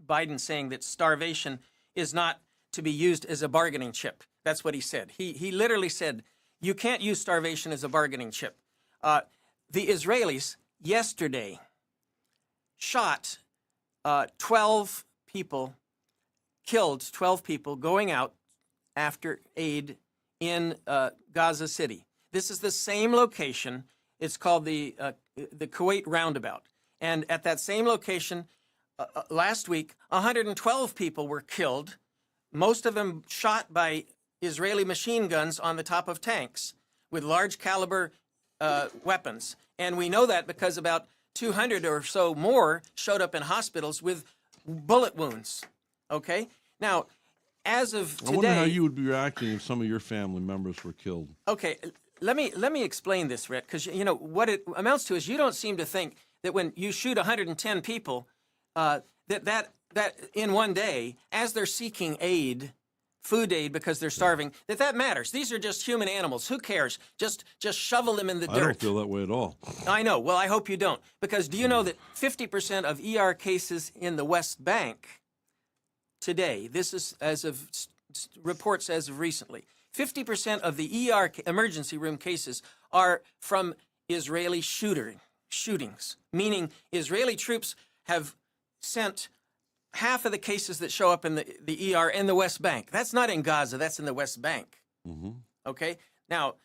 Biden saying that starvation is not to be used as a bargaining chip. That's what he said. He literally said, you can't use starvation as a bargaining chip. The Israelis yesterday shot 12 people, killed 12 people going out after aid in Gaza City. This is the same location. It's called the Kuwait Roundabout. And at that same location, last week, 112 people were killed, most of them shot by Israeli machine guns on the top of tanks with large caliber weapons. And we know that because about 200 or so more showed up in hospitals with bullet wounds. Okay? Now, as of I wonder how today, you would be reacting if some of your family members were killed. okay, let me explain this, Rhett, because you know what it amounts to is you don't seem to think that when you shoot 110 people, that in one day, as they're seeking aid, food aid because they're starving, that matters. These are just human animals. Who cares? Just shovel them in the dirt. I don't feel that way at all. I know. Well, I hope you don't. Because do you know that 50% of ER cases in the West Bank today, this is as of reports as of recently, 50% of the ER emergency room cases are from Israeli shootings, meaning Israeli troops have sent half of the cases that show up in the ER in the West Bank. That's not in Gaza. That's in the West Bank. Mm-hmm. Okay? Now,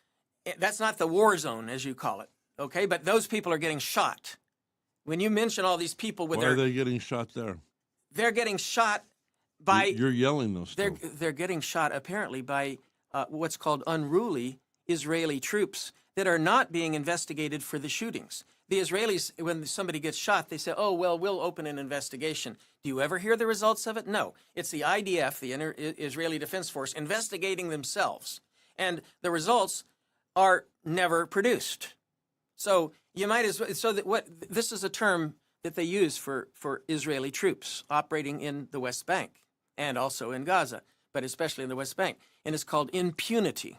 that's not the war zone, as you call it. Okay? But those people are getting shot. When you mention all these people with Why are they getting shot there? They're getting shot by... You're yelling those stuff. They're getting shot, apparently, by what's called unruly Israeli troops that are not being investigated for the shootings. The Israelis, when somebody gets shot, they say, oh, well, we'll open an investigation. Do you ever hear the results of it? No. It's the IDF, the Israeli Defense Force, investigating themselves. And the results are never produced. So you might as well, this is a term that they use for Israeli troops operating in the West Bank and also in Gaza, but especially in the West Bank. And it's called impunity.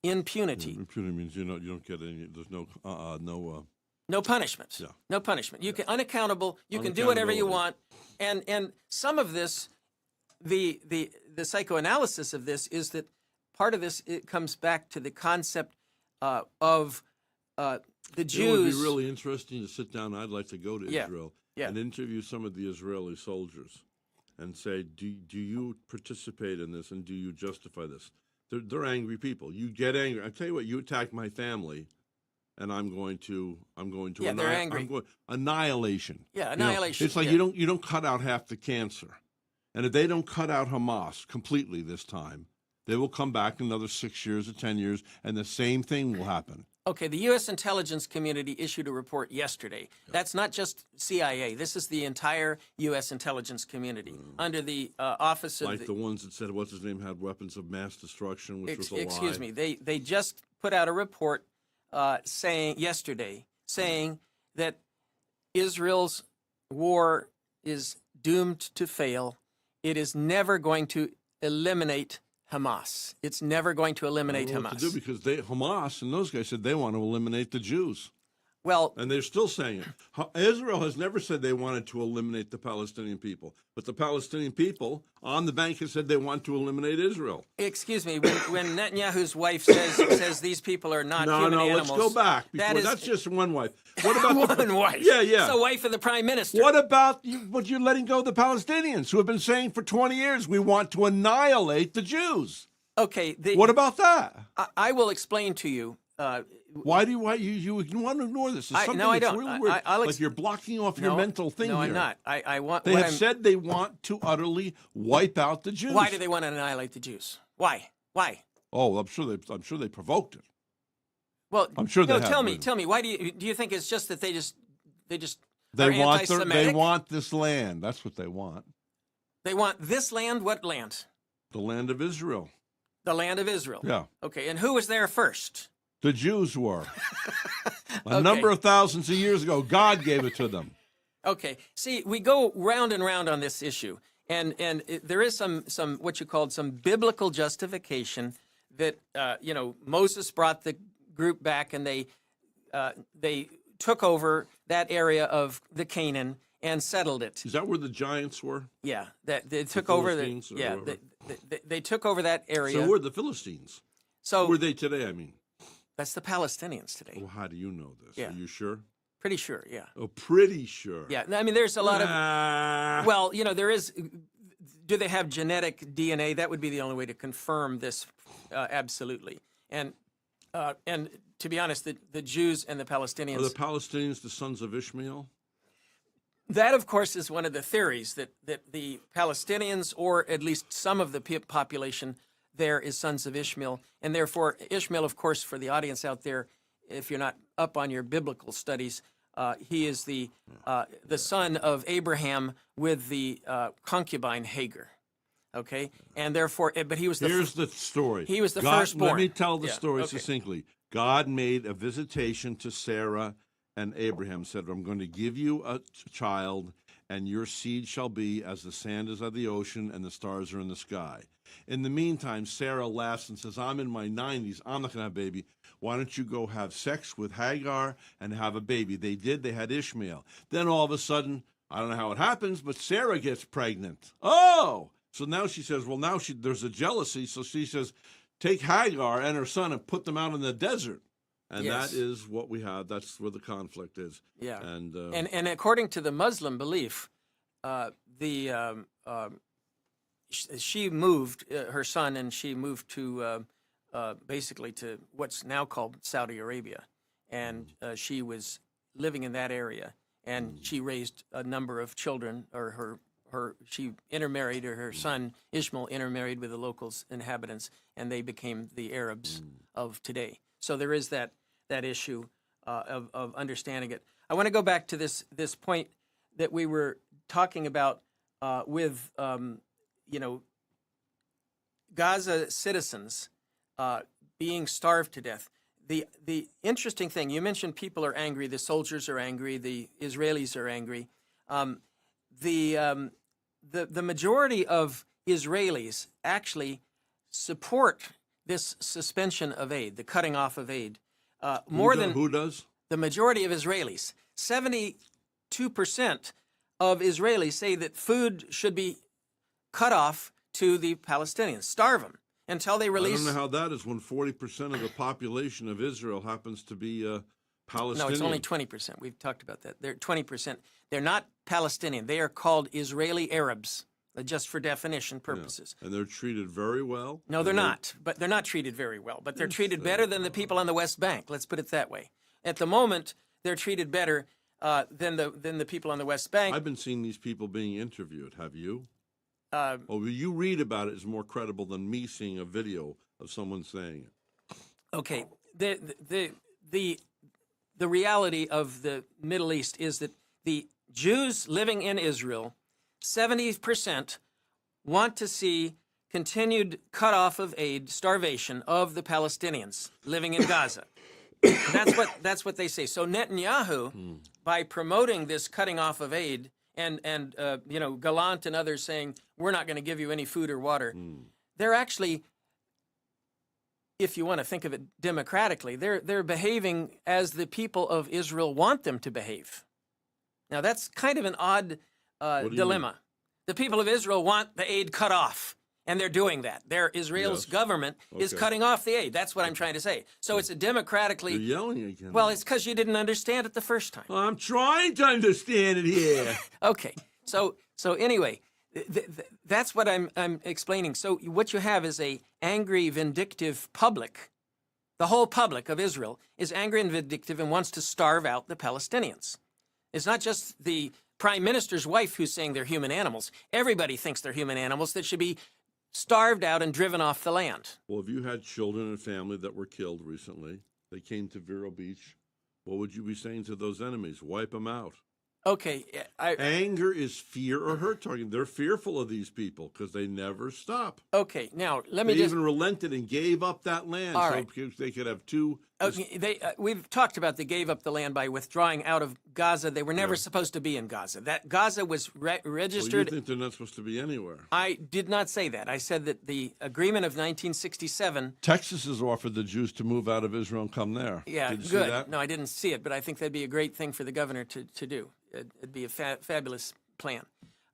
Impunity. Impunity means you don't get any, there's no punishment. Yeah. No punishment. You can unaccountable. You can do whatever you want. And some of this, the psychoanalysis of this is that part of this, it comes back to the concept of the Jews. It would be really interesting to sit down. I'd like to go to Israel Yeah. and interview some of the Israeli soldiers and say, do you participate in this and do you justify this? They're angry people. You get angry. I tell you what, you attack my family, and I'm going to they're angry. Annihilation. Yeah, annihilation. It's like you don't cut out half the cancer. And if they don't cut out Hamas completely this time, they will come back in another 6 years or 10 years, and the same thing will happen. Okay, the U.S. intelligence community issued a report yesterday. That's not just CIA. This is the entire U.S. intelligence community under the office of... Like the ones that said, what's his name, had weapons of mass destruction, which was a lie. Excuse me. They just put out a report yesterday saying that Israel's war is doomed to fail. It is never going to eliminate Hamas. It's never going to eliminate Hamas. What to do because Hamas and those guys said they want to eliminate the Jews. Well, and they're still saying it. Israel has never said they wanted to eliminate the Palestinian people, but the Palestinian people on the bank have said they want to eliminate Israel. Excuse me, when Netanyahu's wife says these people are not human animals. Let's go back. That's just one wife. What about one wife? Yeah. It's the wife of the prime minister. What about what you're letting go of the Palestinians who have been saying for 20 years we want to annihilate the Jews? Okay. What about that? I will explain to you. Why do you want to ignore this? It's something I that's don't. really weird. Like you're blocking off your mental thing no, here. No, I'm not. They have said they want to utterly wipe out the Jews. Why do they want to annihilate the Jews? Why? Oh, I'm sure they provoked it. Well, I'm sure they have. Tell me. Why do you think it's just that they are want anti-Semitic? They want this land. That's what they want. They want this land. What land? The land of Israel. The land of Israel. Yeah. Okay, and who was there first? The Jews were. A number of thousands of years ago, God gave it to them. Okay. See, we go round and round on this issue, and there is some what you called some biblical justification that Moses brought the group back, and they took over that area of the Canaan and settled it. Is that where the giants were? Yeah, that they took over they took over that area. So who are the Philistines? So who are they today? I mean. That's the Palestinians today. Well, how do you know this? Yeah. Are you sure? Pretty sure, yeah. Oh, pretty sure. Yeah, I mean, there's a lot of... Well, there is... Do they have genetic DNA? That would be the only way to confirm this, absolutely. And to be honest, the Jews and the Palestinians... Are the Palestinians the sons of Ishmael? That, of course, is one of the theories, that the Palestinians, or at least some of the population... there is sons of Ishmael, and therefore Ishmael, of course, for the audience out there, if you're not up on your biblical studies, he is the son of Abraham with the concubine Hagar. Okay, and therefore, but he was the Here's the story. He was the God, firstborn. Let me tell the Yeah, story okay. succinctly. God made a visitation to Sarah and Abraham, said, I'm going to give you a child, and your seed shall be as the sand is of the ocean and the stars are in the sky. In the meantime, Sarah laughs and says, I'm in my 90s. I'm not going to have a baby. Why don't you go have sex with Hagar and have a baby? They did. They had Ishmael. Then all of a sudden, I don't know how it happens, but Sarah gets pregnant. Oh! So now she says, well, now there's a jealousy. So she says, take Hagar and her son and put them out in the desert. And Yes. that is what we have. That's where the conflict is. Yeah, And according to the Muslim belief, she moved her son, and she moved to basically to what's now called Saudi Arabia, and she was living in that area, and she raised a number of children, or she intermarried, or her son Ishmael intermarried with the local inhabitants, and they became the Arabs of today. So there is that issue of understanding it. I want to go back to this point that we were talking about with Gaza citizens being starved to death. The interesting thing, you mentioned people are angry, the soldiers are angry, the Israelis are angry. The majority of Israelis actually support this suspension of aid, the cutting off of aid. who does? The majority of Israelis. 72% of Israelis say that food should be cut off to the Palestinians, starve them until they release. I don't know how that is when 40% of the population of Israel happens to be Palestinian. No, it's only 20%. We've talked about that. They're 20%. They're not Palestinian. They are called Israeli Arabs, just for definition purposes. Yeah. And they're treated very well. No, they're not. But they're not treated very well. But they're treated better than the people on the West Bank. Let's put it that way. At the moment, they're treated better than the people on the West Bank. I've been seeing these people being interviewed. Have you? You read about it is more credible than me seeing a video of someone saying it. Okay. The reality of the Middle East is that the Jews living in Israel, 70% want to see continued cutoff of aid, starvation of the Palestinians living in Gaza. That's what they say. So Netanyahu, by promoting this cutting off of aid, and Gallant and others saying we're not going to give you any food or water, they're actually, if you want to think of it democratically, they're behaving as the people of Israel want them to behave. Now that's kind of an odd dilemma. The people of Israel want the aid cut off, and they're doing that. Israel's government is cutting off the aid. That's what I'm trying to say. So it's a democratically. You're yelling again. Well, it's because you didn't understand it the first time. I'm trying to understand it here. Okay. So anyway, that's what I'm explaining. So what you have is a angry, vindictive public. The whole public of Israel is angry and vindictive and wants to starve out the Palestinians. It's not just the prime minister's wife who's saying they're human animals. Everybody thinks they're human animals that should be starved out and driven off the land. Well, if you had children and family that were killed recently, they came to Vero Beach, what would you be saying to those enemies? Wipe them out. Okay. Anger is fear or hurt targeting. They're fearful of these people because they never stop. Okay, now let They me just. even relented and gave up that land All so right. they could have two. We've talked about they gave up the land by withdrawing out of Gaza. They were never supposed to be in Gaza. That Gaza was registered. Well, you think they're not supposed to be anywhere? I did not say that. I said that the agreement of 1967. Texas has offered the Jews to move out of Israel and come there. Yeah, Did you good. see that? No, I didn't see it, but I think that'd be a great thing for the governor to do. It'd be a fabulous plan.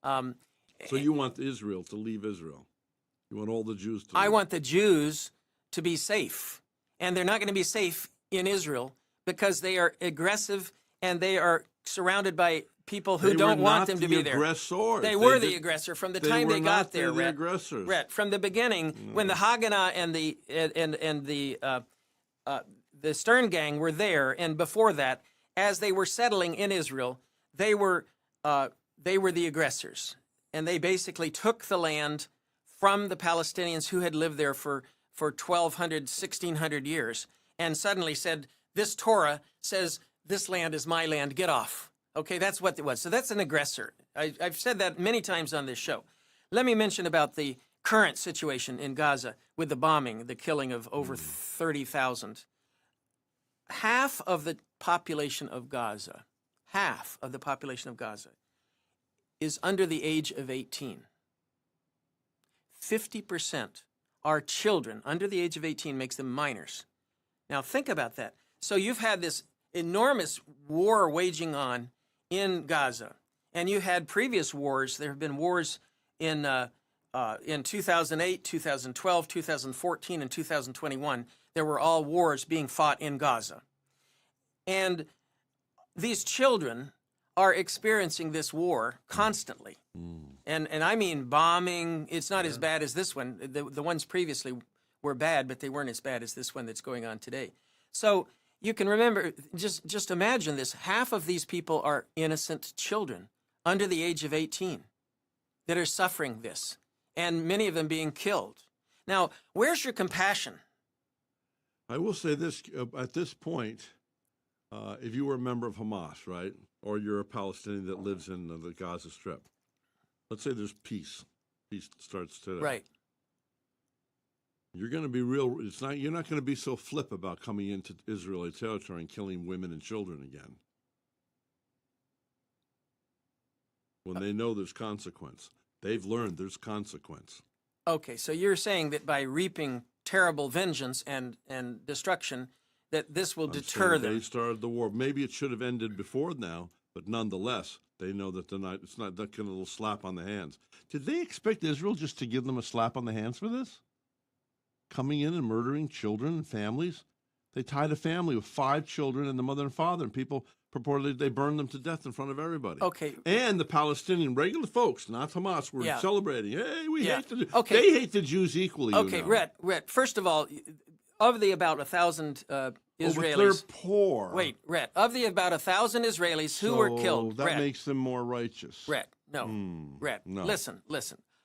So you want Israel to leave Israel? You want all the Jews to leave? I want the Jews to be safe, and they're not going to be safe in Israel because they are aggressive and they are surrounded by people who They don't were want not them to the be there. aggressors. They They were the did- aggressor from the they time were they not got there. the Rhett. aggressors. Rhett, from the beginning, when the Haganah and the Stern Gang were there, and before that, as they were settling in Israel, they were the aggressors, and they basically took the land from the Palestinians who had lived there for 1,200, 1,600 years, and suddenly said, this Torah says, this land is my land, get off. Okay, that's what it was. So that's an aggressor. I've said that many times on this show. let me mention about the current situation in Gaza with the bombing, the killing of over 30,000. Half of the population of Gaza is under the age of 18. 50% are children under the age of 18, makes them minors. Now think about that. So you've had this enormous war waging on in Gaza, and you had previous wars. There have been wars in 2008, 2012, 2014, and 2021. There were all wars being fought in Gaza. And these children are experiencing this war constantly. And I mean bombing. It's not as bad as this one. The ones previously were bad, but they weren't as bad as this one that's going on today. So you can remember, just imagine this. Half of these people are innocent children under the age of 18 that are suffering this, and many of them being killed. Now, where's your compassion? I will say this, at this point, if you were a member of Hamas, right, or you're a Palestinian that lives in the Gaza Strip, let's say there's peace. Peace starts today. Right. You're going to be real. You're not going to be so flip about coming into Israeli territory and killing women and children again. When they know there's consequence, they've learned there's consequence. Okay, so you're saying that by reaping terrible vengeance and destruction, that this will deter them. They started the war. Maybe it should have ended before now, but nonetheless, they know that it's not that kind of little slap on the hands. Did they expect Israel just to give them a slap on the hands for this? Coming in and murdering children and families? They tied a family with 5 children and the mother and father, and people purportedly they burned them to death in front of everybody. Okay. And the Palestinian regular folks, not Hamas, were celebrating. Hey, we hate the Jews. Okay. They hate the Jews equally. Okay, you know. Rhett, first of all, of the about 1,000 Israelis. But they're poor. Wait, Rhett, of the about 1,000 Israelis who were killed. That Rhett, makes them more righteous. Rhett, no. Rhett, no. Listen.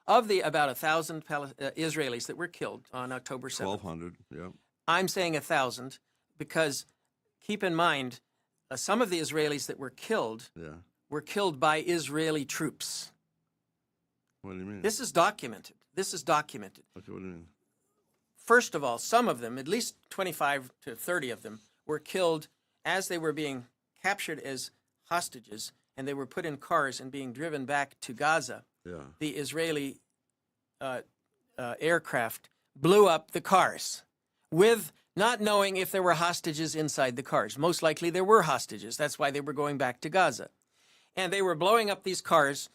Of the about 1,000 Israelis that were killed on October 7th. 1,200, yeah. I'm saying 1,000 because keep in mind, some of the Israelis that were killed were killed by Israeli troops. What do you mean? This is documented. Okay, what do you mean? First of all, some of them, at least 25 to 30 of them, were killed as they were being captured as hostages, and they were put in cars and being driven back to Gaza. Yeah. The Israeli aircraft blew up the cars with not knowing if there were hostages inside the cars. Most likely there were hostages. That's why they were going back to Gaza. And they were blowing up these cars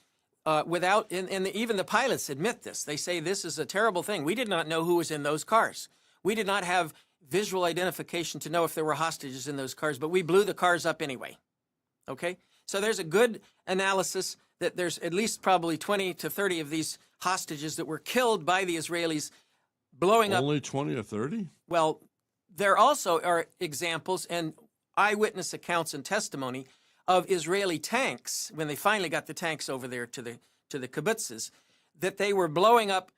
without, and even the pilots admit this. They say this is a terrible thing. We did not know who was in those cars. We did not have visual identification to know if there were hostages in those cars, but we blew the cars up anyway. Okay? So there's a good analysis that there's at least probably 20 to 30 of these hostages that were killed by the Israelis blowing up. Only 20 or 30? Well, there also are examples and eyewitness accounts and testimony of Israeli tanks, when they finally got the tanks over there to the kibbutzes, that they were blowing up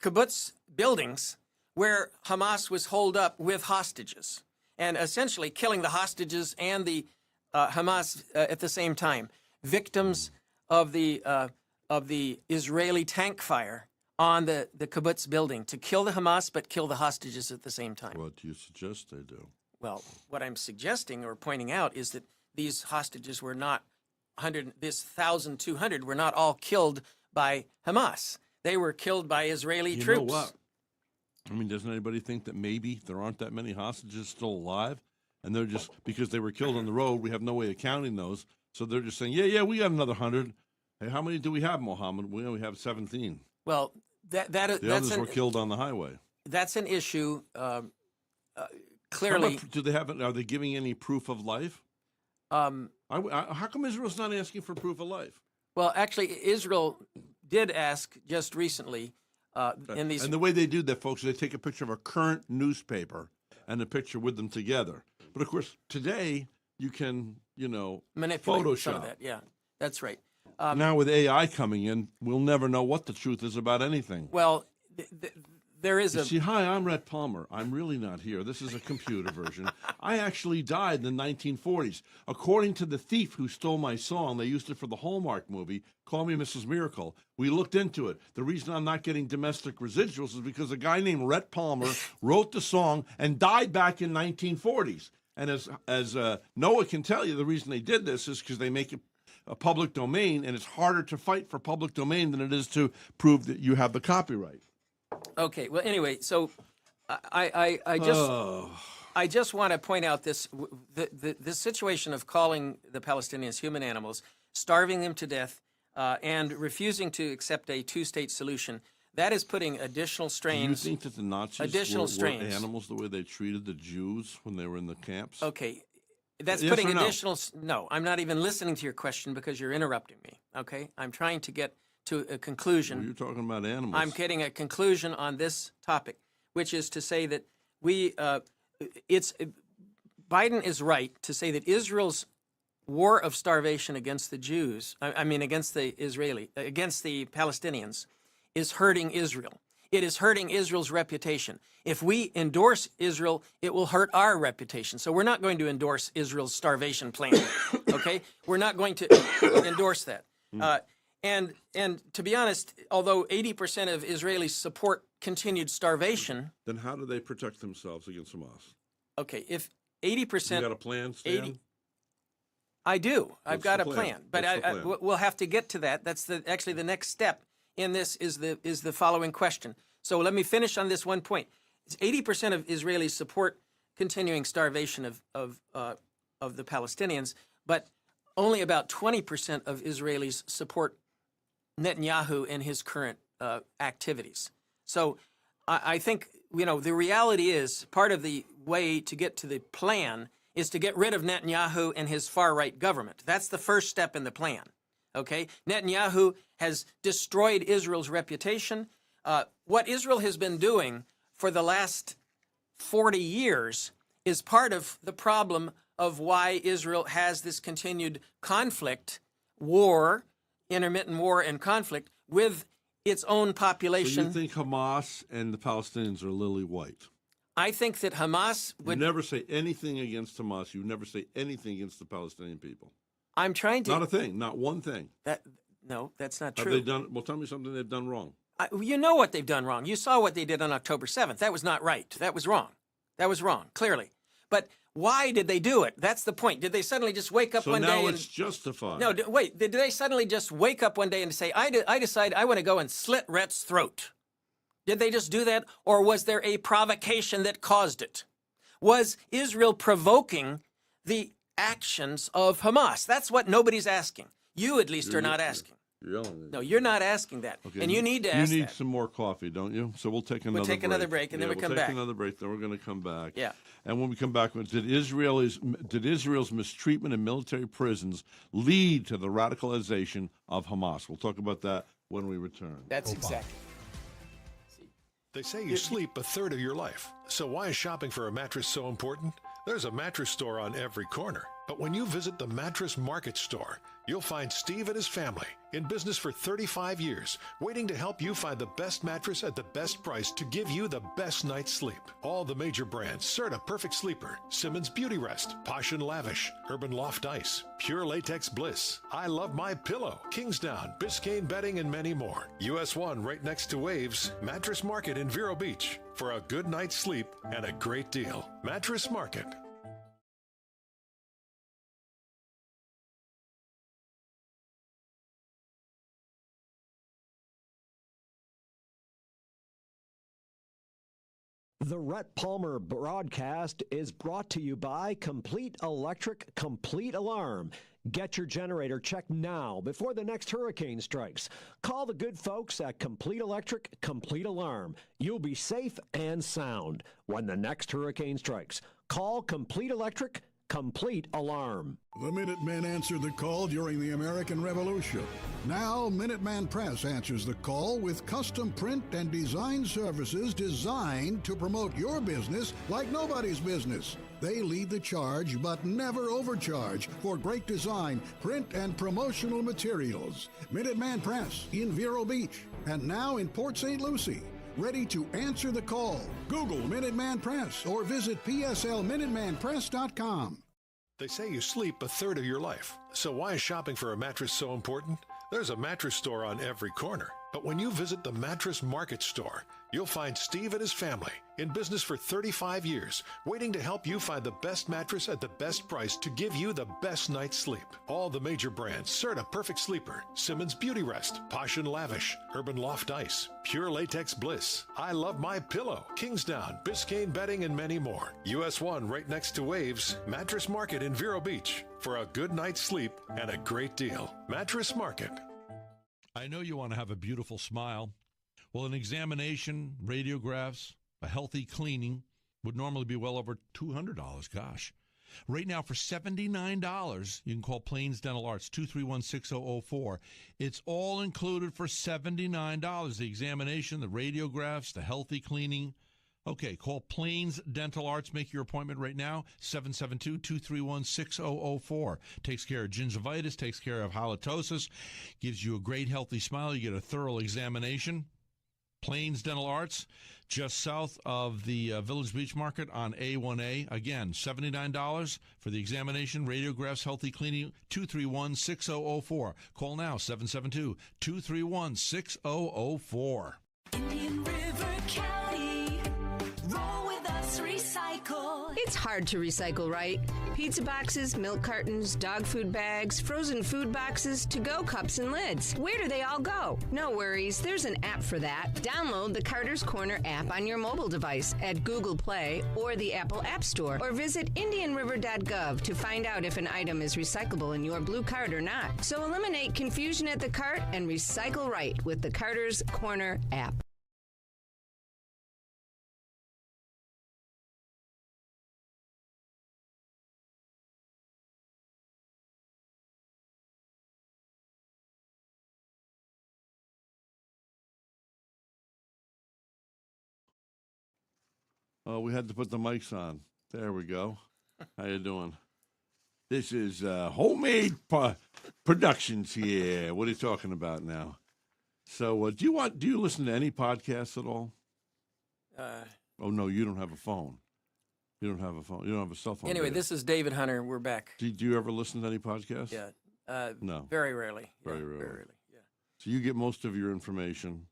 kibbutz buildings where Hamas was holed up with hostages, and essentially killing the hostages and the Hamas at the same time, victims of the Israeli tank fire on the kibbutz building to kill the Hamas but kill the hostages at the same time. What do you suggest they do? Well, what I'm suggesting or pointing out is that these hostages were not 1,200 were not all killed by Hamas. They were killed by Israeli troops. You know what? I mean, doesn't anybody think that maybe there aren't that many hostages still alive? And they're just, because they were killed on the road, we have no way of counting those. So they're just saying, yeah, we got another 100. Hey, how many do we have, Mohammed? We only have 17. Well, the others were killed on the highway. That's an issue. Clearly, Are they giving any proof of life? How come Israel's not asking for proof of life? Well, actually, Israel did ask just recently in these. And the way they do that, folks, is they take a picture of a current newspaper and a picture with them together. But of course, today you can, manipulate Photoshop. some of that. Yeah, that's right. Now with AI coming in, we'll never know what the truth is about anything. Well, there is You a see, hi, I'm Rhett Palmer. I'm really not here. This is a computer version. I actually died in the 1940s. According to the thief who stole my song, they used it for the Hallmark movie, Call Me Mrs. Miracle. We looked into it. The reason I'm not getting domestic residuals is because a guy named Rhett Palmer wrote the song and died back in 1940s. And as Noah can tell you, the reason they did this is because they make it a public domain, and it's harder to fight for public domain than it is to prove that you have the copyright. Okay. Well, anyway, so I just want to point out this situation of calling the Palestinians human animals, starving them to death, and refusing to accept a two-state solution. That is putting additional strains. Do you think that the Nazis were animals the way they treated the Jews when they were in the camps? Okay. That's Yes putting or no? additional. No, I'm not even listening to your question because you're interrupting me. Okay, I'm trying to get to a conclusion. Well, you're talking about animals. I'm getting a conclusion on this topic, which is to say that Biden is right to say that Israel's war of starvation against the Jews, against the Palestinians, is hurting Israel. It is hurting Israel's reputation. If we endorse Israel, it will hurt our reputation. So we're not going to endorse Israel's starvation plan. Okay, we're not going to endorse that. And to be honest, although 80% of Israelis support continued starvation, then how do they protect themselves against Hamas? Okay, if 80%, you got a plan, Stan? I do. I've got a plan, but What's the plan? we'll have to get to that. That's actually the next step in this is the following question. So let me finish on this one point. 80% of Israelis support continuing starvation of the Palestinians, but only about 20% of Israelis support Netanyahu and his current activities. So I think, the reality is part of the way to get to the plan is to get rid of Netanyahu and his far-right government. That's the first step in the plan. Okay? Netanyahu has destroyed Israel's reputation. What Israel has been doing for the last 40 years is part of the problem of why Israel has this continued conflict, war, intermittent war and conflict with its own population. So you think Hamas and the Palestinians are lily white? I think that Hamas would... You never say anything against Hamas. You never say anything against the Palestinian people. I'm trying to... Not a thing. Not one thing. No, that's not Have true. they done? Well, tell me something they've done wrong. You know what they've done wrong. You saw what they did on October 7th. That was not right. That was wrong. That was wrong, clearly. But why did they do it? That's the point. Did they suddenly just wake up one day and... So now it's justified. No, wait. Did they suddenly just wake up one day and say, I decide I want to go and slit Rhett's throat? Did they just do that? Or was there a provocation that caused it? Was Israel provoking the actions of Hamas? That's what nobody's asking. You, at least, are not asking. You're yelling at me. No, you're not asking that. Okay, And you need to ask You need that. some more coffee, don't you? So we'll take another break. We'll take another break, and then we come back. We'll take another break, then we're going to come back. Yeah. And when we come back, did Israel's mistreatment in military prisons lead to the radicalization of Hamas? We'll talk about that when we return. That's exactly. They say you sleep a third of your life. So why is shopping for a mattress so important? There's a mattress store on every corner. But when you visit the Mattress Market Store, you'll find Steve and his family, in business for 35 years, waiting to help you find the best mattress at the best price to give you the best night's sleep. All the major brands: Serta Perfect Sleeper, Simmons Beauty Rest, Posh and Lavish, Urban Loft Ice, Pure Latex Bliss, I Love My Pillow, Kingsdown, Biscayne Bedding, and many more. US 1 right next to Waves, Mattress Market in Vero Beach, for a good night's sleep and a great deal. Mattress Market. The Rhett Palmer broadcast is brought to you by Complete Electric Complete Alarm. Get your generator checked now before the next hurricane strikes. Call the good folks at Complete Electric Complete Alarm. You'll be safe and sound when the next hurricane strikes. Call Complete Electric Complete Alarm. The Minutemen answered the call during the American Revolution. Now, Minuteman Press answers the call with custom print and design services designed to promote your business like nobody's business. They lead the charge, but never overcharge for great design, print, and promotional materials. Minuteman Press in Vero Beach, and now in Port St. Lucie. ready to answer the call. Google Minuteman Press or visit pslminutemanpress.com. They say you sleep a third of your life. So why is shopping for a mattress so important? There's a mattress store on every corner. But when you visit the Mattress Market Store, you'll find Steve and his family, in business for 35 years, waiting to help you find the best mattress at the best price to give you the best night's sleep. All the major brands: Serta Perfect Sleeper, Simmons Beauty Rest, Posh and Lavish, Urban Loft Ice, Pure Latex Bliss, I Love My Pillow, Kingsdown, Biscayne Bedding, and many more. US 1 right next to Waves, Mattress Market in Vero Beach. For a good night's sleep and a great deal. Mattress Market. I know you want to have a beautiful smile. Well, an examination, radiographs, a healthy cleaning would normally be well over $200. Gosh. Right now, for $79, you can call Plains Dental Arts, 231-6004. It's all included for $79. The examination, the radiographs, the healthy cleaning. Okay, call Plains Dental Arts. Make your appointment right now, 772-231-6004. Takes care of gingivitis, takes care of halitosis, gives you a great healthy smile. You get a thorough examination. Plains Dental Arts, just south of the Village Beach Market on A1A. Again, $79 for the examination, radiographs, healthy cleaning, 231-6004. Call now, 772-231-6004. Indian River County, roll with us, recycle. It's hard to recycle, right? Pizza boxes, milk cartons, dog food bags, frozen food boxes, to-go cups and lids. Where do they all go? No worries, there's an app for that. Download the Carter's Corner app on your mobile device at Google Play or the Apple App Store, or visit indianriver.gov to find out if an item is recyclable in your blue cart or not. So eliminate confusion at the cart and recycle right with the Carter's Corner app. Oh, we had to put the mics on. There we go. How you doing? This is homemade productions here. What are you talking about now? So, do you listen to any podcasts at all? Oh no, you don't have a phone. You don't have a phone. You don't have a cell phone. Anyway, this is David Hunter. We're back. Do you ever listen to any podcasts? Yeah. No. Very rarely. Very rarely. Very rarely. Yeah. So you get most of your information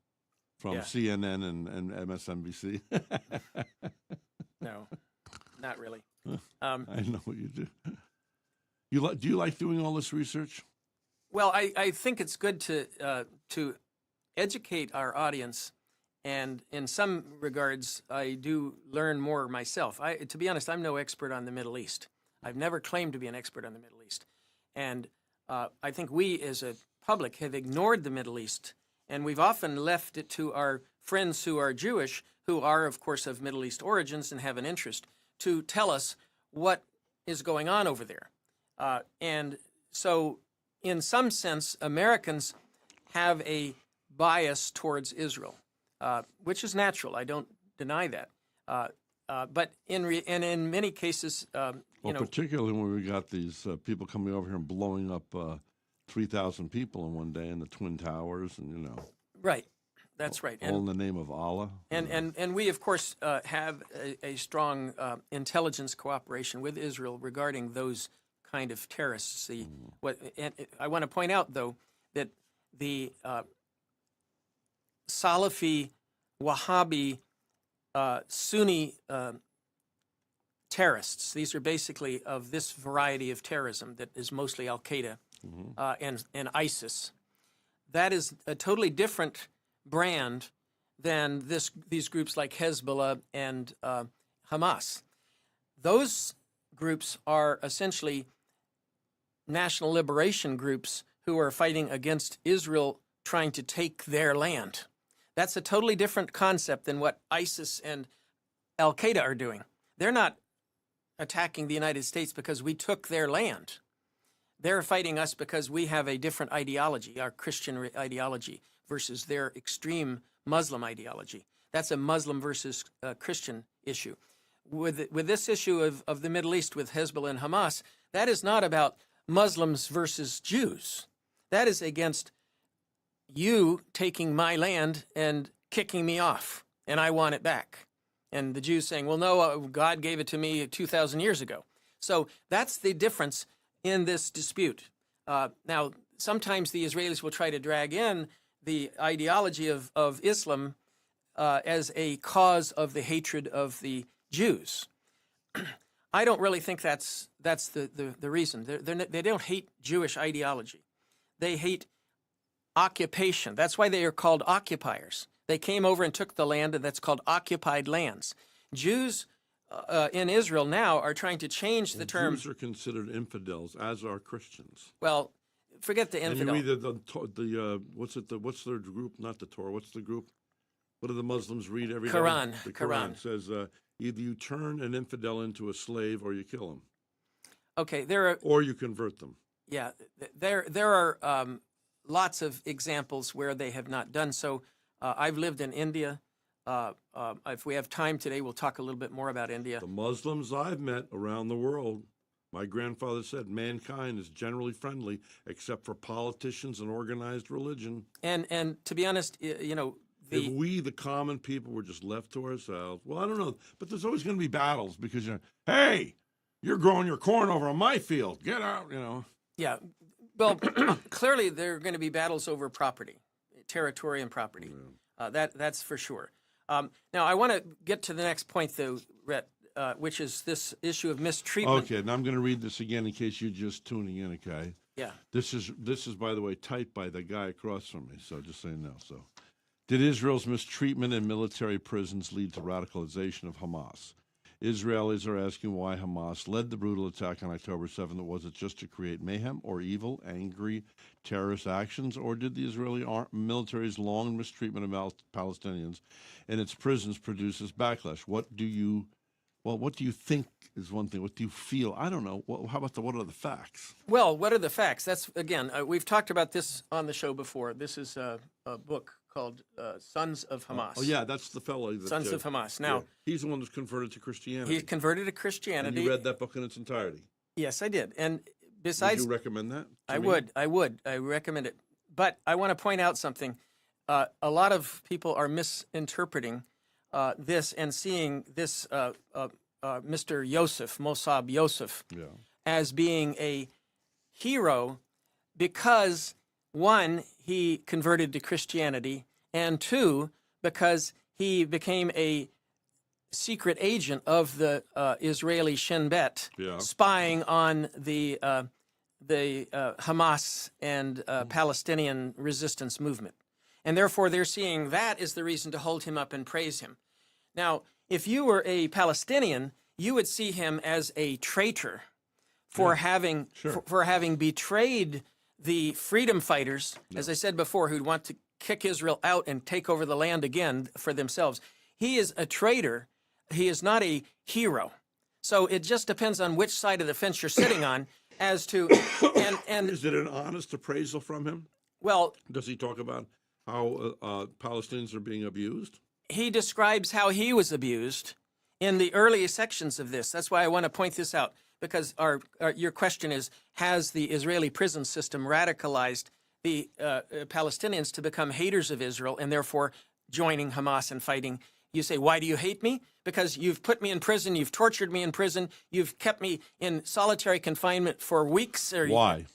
from CNN and MSNBC. No, not really. I know what you do. Do you like doing all this research? Well, I think it's good to educate our audience, and in some regards, I do learn more myself. To be honest, I'm no expert on the Middle East. I've never claimed to be an expert on the Middle East, and I think we, as a public, have ignored the Middle East, and we've often left it to our friends who are Jewish, who are, of course, of Middle East origins and have an interest, to tell us what is going on over there. And so, in some sense, Americans have a bias towards Israel, which is natural. I don't deny that. But in many cases, particularly when we got these people coming over here and blowing up 3,000 people in one day in the Twin Towers, and right. That's right. All in the name of Allah. And we, of course, have a strong intelligence cooperation with Israel regarding those kind of terrorists. I want to point out, though, that the Salafi, Wahhabi, Sunni terrorists, these are basically of this variety of terrorism that is mostly Al-Qaeda and ISIS. That is a totally different brand than these groups like Hezbollah and Hamas. Those groups are essentially national liberation groups who are fighting against Israel trying to take their land. That's a totally different concept than what ISIS and Al-Qaeda are doing. They're not attacking the United States because we took their land. They're fighting us because we have a different ideology, our Christian ideology, versus their extreme Muslim ideology. That's a Muslim versus Christian issue. With this issue of the Middle East with Hezbollah and Hamas, that is not about Muslims versus Jews. That is against you taking my land and kicking me off and I want it back. And the Jews saying, well, no, God gave it to me 2,000 years ago. So that's the difference in this dispute. Now, sometimes the Israelis will try to drag in the ideology of Islam as a cause of the hatred of the Jews. I don't really think that's the reason. They don't hate Jewish ideology. They hate occupation. That's why they are called occupiers. They came over and took the land, and that's called occupied lands. Jews in Israel now are trying to change the term. Jews are considered infidels, as are Christians. Well, forget the infidel. And you read what's their group? Not the Torah. What's the group? What do the Muslims read every day? Quran. The Quran says either you turn an infidel into a slave or you kill him. Okay, or you convert them. Yeah, there are lots of examples where they have not done so. I've lived in India. If we have time today, we'll talk a little bit more about India. The Muslims I've met around the world, my grandfather said, mankind is generally friendly except for politicians and organized religion. And to be honest, if we, the common people, were just left to ourselves, well, I don't know, but there's always going to be battles because, hey, you're growing your corn over on my field. Get out, Yeah, well, clearly there are going to be battles over property, territory and property. That's for sure. Now, I want to get to the next point, though, Rhett, which is this issue of mistreatment. Okay, and I'm going to read this again in case you're just tuning in, okay? Yeah. This is, by the way, typed by the guy across from me, so just so you know. So, did Israel's mistreatment in military prisons lead to radicalization of Hamas? Israelis are asking why Hamas led the brutal attack on October 7th. Was it just to create mayhem or evil, angry terrorist actions, or did the Israeli military's long mistreatment of Palestinians in its prisons produce this backlash? What do you think is one thing? What do you feel? I don't know. How about what are the facts? Well, what are the facts? That's, again, we've talked about this on the show before. This is a book called Sons of Hamas. Oh, yeah, that's the fellow. Sons of Hamas. Now, he's the one who's converted to Christianity. He's converted to Christianity. And you read that book in its entirety? Yes, I did. And besides... Would you recommend that? I would. I recommend it. But I want to point out something. A lot of people are misinterpreting this and seeing this Mr. Yosef, Mossab Yosef, as being a hero because, one, he converted to Christianity, and two, because he became a secret agent of the Israeli Shin Bet, spying on the Hamas and Palestinian resistance movement. And therefore, they're seeing that is the reason to hold him up and praise him. Now, if you were a Palestinian, you would see him as a traitor for having betrayed the freedom fighters, as I said before, who'd want to kick Israel out and take over the land again for themselves. He is a traitor. He is not a hero. So it just depends on which side of the fence you're sitting on as to... And is it an honest appraisal from him? Well... Does he talk about how Palestinians are being abused? He describes how he was abused in the early sections of this. That's why I want to point this out, because your question is, has the Israeli prison system radicalized the Palestinians to become haters of Israel and therefore joining Hamas and fighting? You say, why do you hate me? Because you've put me in prison, you've tortured me in prison, you've kept me in solitary confinement for weeks. Why?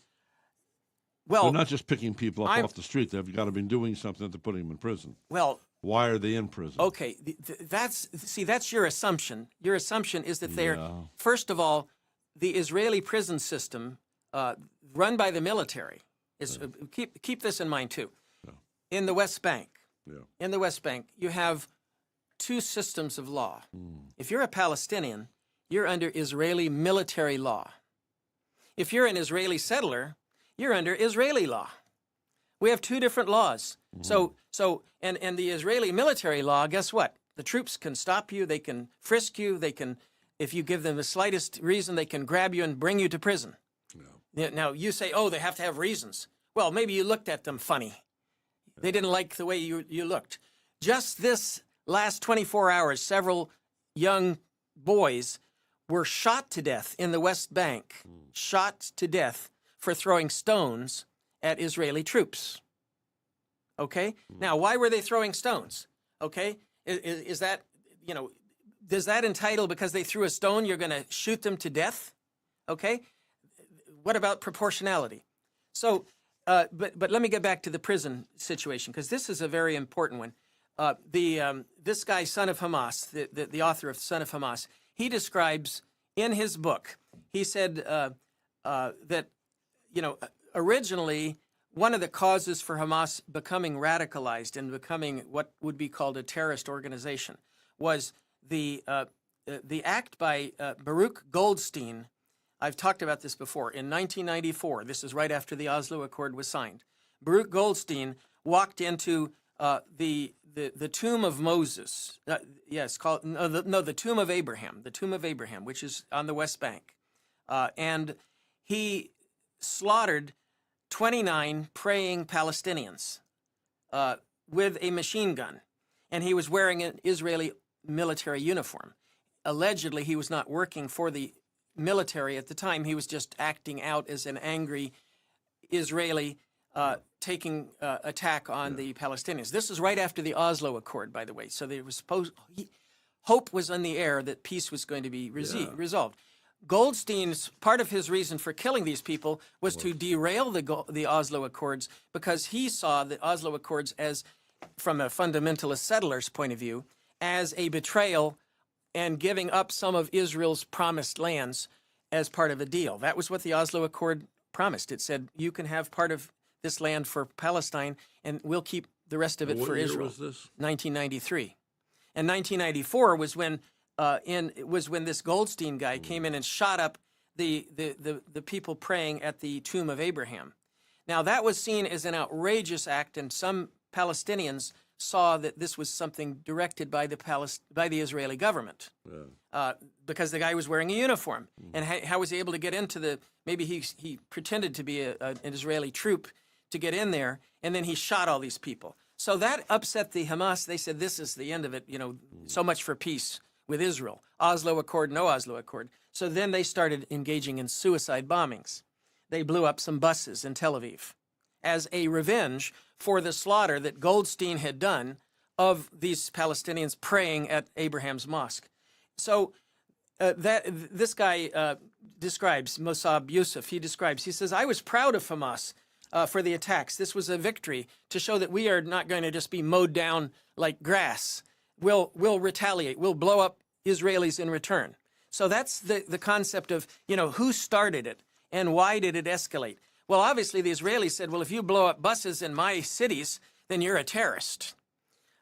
Well, they're not just picking people up off the street. They've got to be doing something to put them in prison. Well, why are they in prison? Okay, that's your assumption. Your assumption is that they're, first of all, the Israeli prison system run by the military is keep this in mind too. In the West Bank, you have two systems of law. If you're a Palestinian, you're under Israeli military law. If you're an Israeli settler, you're under Israeli law. We have two different laws. So and the Israeli military law, guess what? The troops can stop you, they can frisk you, they can, if you give them the slightest reason, they can grab you and bring you to prison. Now, you say, oh, they have to have reasons. Well, maybe you looked at them funny. They didn't like the way you looked. Just this last 24 hours, several young boys were shot to death in the West Bank, shot to death for throwing stones at Israeli troops. Okay? Now, why were they throwing stones? Okay? Is that, does that entitle because they threw a stone, you're going to shoot them to death? Okay? What about proportionality? So, but let me get back to the prison situation, because this is a very important one. This guy, Son of Hamas, the author of Son of Hamas, he describes in his book, he said that, originally one of the causes for Hamas becoming radicalized and becoming what would be called a terrorist organization was the act by Baruch Goldstein. I've talked about this before. In 1994, this is right after the Oslo Accord was signed, Baruch Goldstein walked into the tomb of Moses. The tomb of Abraham, which is on the West Bank, and he slaughtered 29 praying Palestinians with a machine gun, and he was wearing an Israeli military uniform. Allegedly, he was not working for the military at the time. He was just acting out as an angry Israeli taking attack on the Palestinians. This is right after the Oslo Accord, by the way. So there was hope was in the air that peace was going to be resolved. Goldstein's part of his reason for killing these people was to derail the Oslo Accords, because he saw the Oslo Accords as, from a fundamentalist settler's point of view, as a betrayal and giving up some of Israel's promised lands as part of a deal. That was what the Oslo Accord promised. It said, you can have part of this land for Palestine, and we'll keep the rest of it for Israel. What year was this? 1993. And 1994 was when this Goldstein guy came in and shot up the people praying at the tomb of Abraham. Now, that was seen as an outrageous act, and some Palestinians saw that this was something directed by the Israeli government, because the guy was wearing a uniform. And how was he able to get into maybe he pretended to be an Israeli troop to get in there, and then he shot all these people. So that upset the Hamas. They said, this is the end of it, so much for peace with Israel. Oslo Accord, no Oslo Accord. So then they started engaging in suicide bombings. They blew up some buses in Tel Aviv as a revenge for the slaughter that Goldstein had done of these Palestinians praying at Abraham's mosque. So this guy describes, Mossab Youssef, he says, I was proud of Hamas for the attacks. This was a victory to show that we are not going to just be mowed down like grass. We'll retaliate. We'll blow up Israelis in return. So that's the concept of, who started it and why did it escalate? Well, obviously, the Israelis said, well, if you blow up buses in my cities, then you're a terrorist.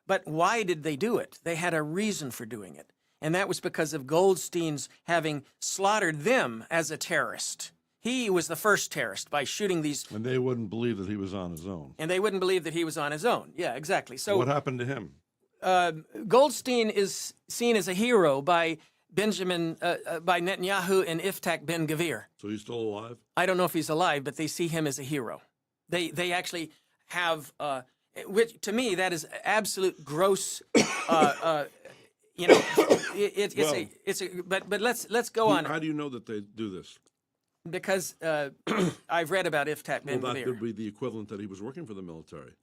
But why did they do it? They had a reason for doing it. And that was because of Goldstein's having slaughtered them as a terrorist. He was the first terrorist by shooting these. And they wouldn't believe that he was on his own. Yeah, exactly. So what happened to him? Goldstein is seen as a hero by by Netanyahu and Iftach Ben Gvir. So he's still alive? I don't know if he's alive, but they see him as a hero. They actually have, which to me that is absolute gross. But let's go on. How do you know that they do this? Because I've read about Iftach Ben Gvir. Well, that could be the equivalent that he was working for the military.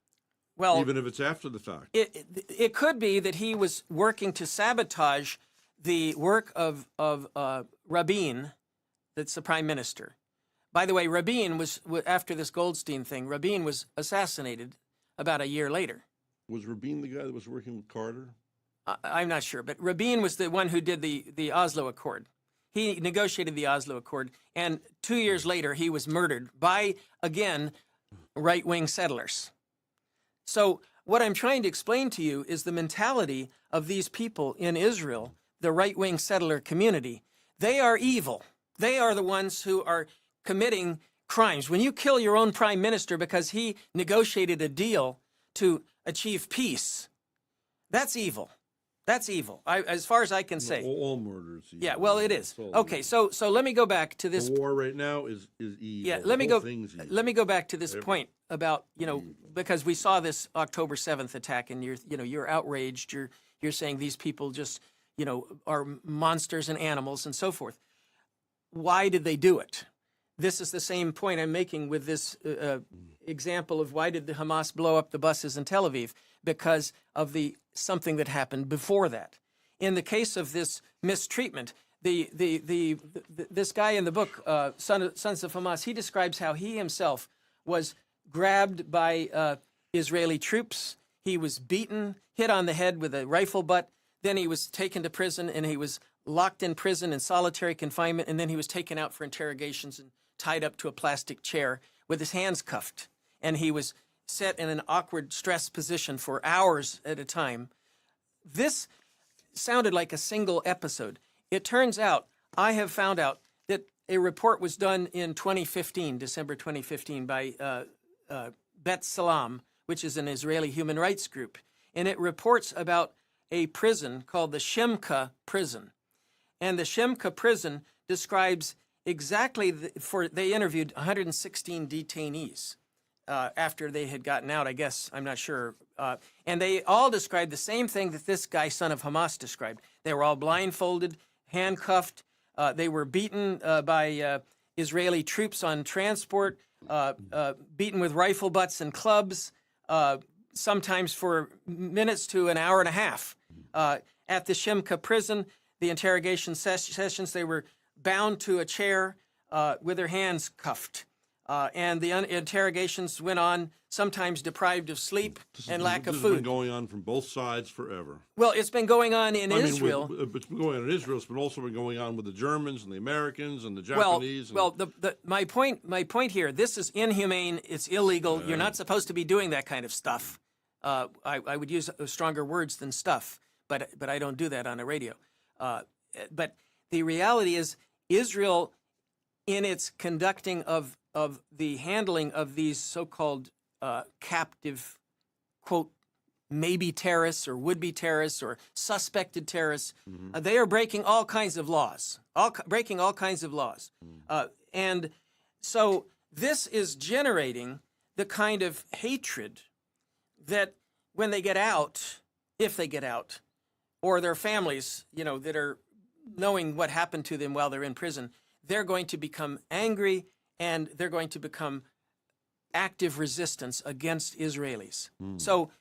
Well, even if it's after the fact. It could be that he was working to sabotage the work of Rabin, that's the prime minister. By the way, Rabin was, after this Goldstein thing, Rabin was assassinated about a year later. Was Rabin the guy that was working with Carter? I'm not sure, but Rabin was the one who did the Oslo Accord. He negotiated the Oslo Accord, and 2 years later, he was murdered by, again, right-wing settlers. So what I'm trying to explain to you is the mentality of these people in Israel, the right-wing settler community. They are evil. They are the ones who are committing crimes. When you kill your own prime minister because he negotiated a deal to achieve peace, that's evil. That's evil, as far as I can say. All murder is evil. Yeah, well, it is. Okay, so let me go back to this. The war right now is evil. Yeah, let me go back to this point about, because we saw this October 7th attack, and you're outraged. You're saying these people just, are monsters and animals and so forth. Why did they do it? this is the same point I'm making with this example of why did the Hamas blow up the buses in Tel Aviv? Because of something that happened before that. In the case of this mistreatment, this guy in the book, Sons of Hamas, he describes how he himself was grabbed by Israeli troops. He was beaten, hit on the head with a rifle butt. Then he was taken to prison, and he was locked in prison in solitary confinement, and then he was taken out for interrogations and tied up to a plastic chair with his hands cuffed. And he was set in an awkward stress position for hours at a time. This sounded like a single episode. It turns out, I have found out, that a report was done in 2015, December 2015, by Bet Salam, which is an Israeli human rights group. And it reports about a prison called the Shimka prison. And the Shimka prison describes exactly, they interviewed 116 detainees after they had gotten out, I guess, I'm not sure. And they all described the same thing that this guy, son of Hamas, described. They were all blindfolded, handcuffed. They were beaten by Israeli troops on transport, beaten with rifle butts and clubs, sometimes for minutes to an hour and a half. At the Shimka prison, the interrogation sessions, they were bound to a chair with their hands cuffed. And the interrogations went on, sometimes deprived of sleep and lack of food. This has been going on from both sides forever. Well, it's been going on in Israel. It's been going on in Israel. It's been also been going on with the Germans and the Americans and the Japanese. My point here, this is inhumane. It's illegal. You're not supposed to be doing that kind of stuff. I would use stronger words than stuff, but I don't do that on the radio. But the reality is Israel, in its conducting of the handling of these so-called captive, quote, maybe terrorists or would-be terrorists or suspected terrorists, they are breaking all kinds of laws, breaking all kinds of laws. And so this is generating the kind of hatred that when they get out, if they get out, or their families, that are knowing what happened to them while they're in prison, they're going to become angry and they're going to become active resistance against Israelis. So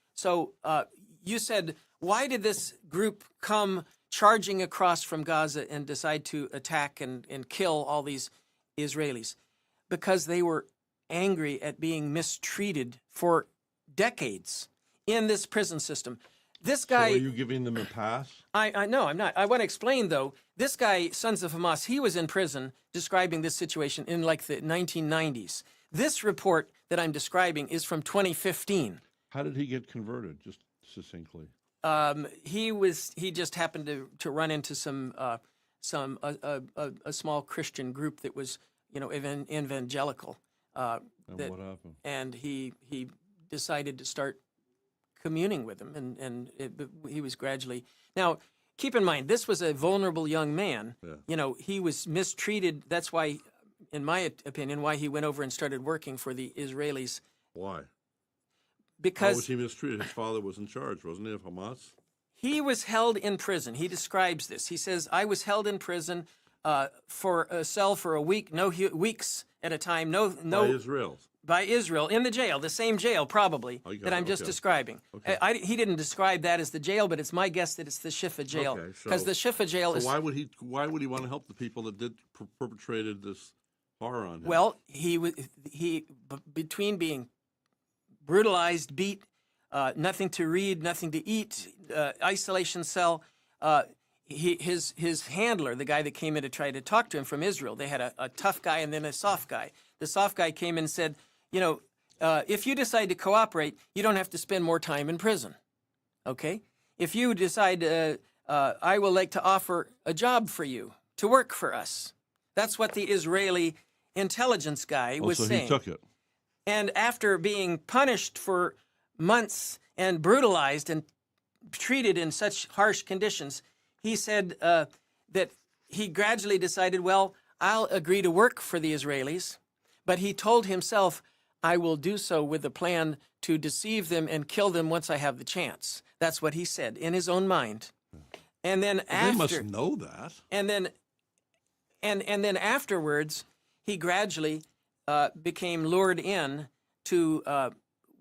you said, why did this group come charging across from Gaza and decide to attack and kill all these Israelis? Because they were angry at being mistreated for decades in this prison system. This guy. So are you giving them a pass? No, I'm not. I want to explain, though. This guy, Sons of Hamas, he was in prison describing this situation in like the 1990s. This report that I'm describing is from 2015. How did he get converted, just succinctly? He just happened to run into a small Christian group that was, evangelical. And what happened? And he decided to start communing with them, and he was gradually. Now, keep in mind, this was a vulnerable young man. Yeah. He was mistreated. That's why, in my opinion, why he went over and started working for the Israelis. Why? Because how was he mistreated? His father was in charge, wasn't he, of Hamas? He was held in prison. He describes this. He says, I was held in prison for a cell for a week, weeks at a time. By Israel, in the jail, the same jail probably that I'm just describing. Okay. He didn't describe that as the jail, but it's my guess that it's the Shifa jail, because the Shifa jail is. Why would he want to help the people that perpetrated this horror on him? Well, he between being brutalized, beat, nothing to read, nothing to eat, isolation cell. His handler, the guy that came in to try to talk to him from Israel, they had a tough guy and then a soft guy. The soft guy came in and said, if you decide to cooperate, you don't have to spend more time in prison, okay? If you decide, I will like to offer a job for you to work for us. That's what the Israeli intelligence guy was saying. He took it. And after being punished for months and brutalized and treated in such harsh conditions, he said that he gradually decided, well, I'll agree to work for the Israelis. But he told himself, I will do so with the plan to deceive them and kill them once I have the chance. That's what he said in his own mind. And then they must know that. And then afterwards, he gradually became lured in to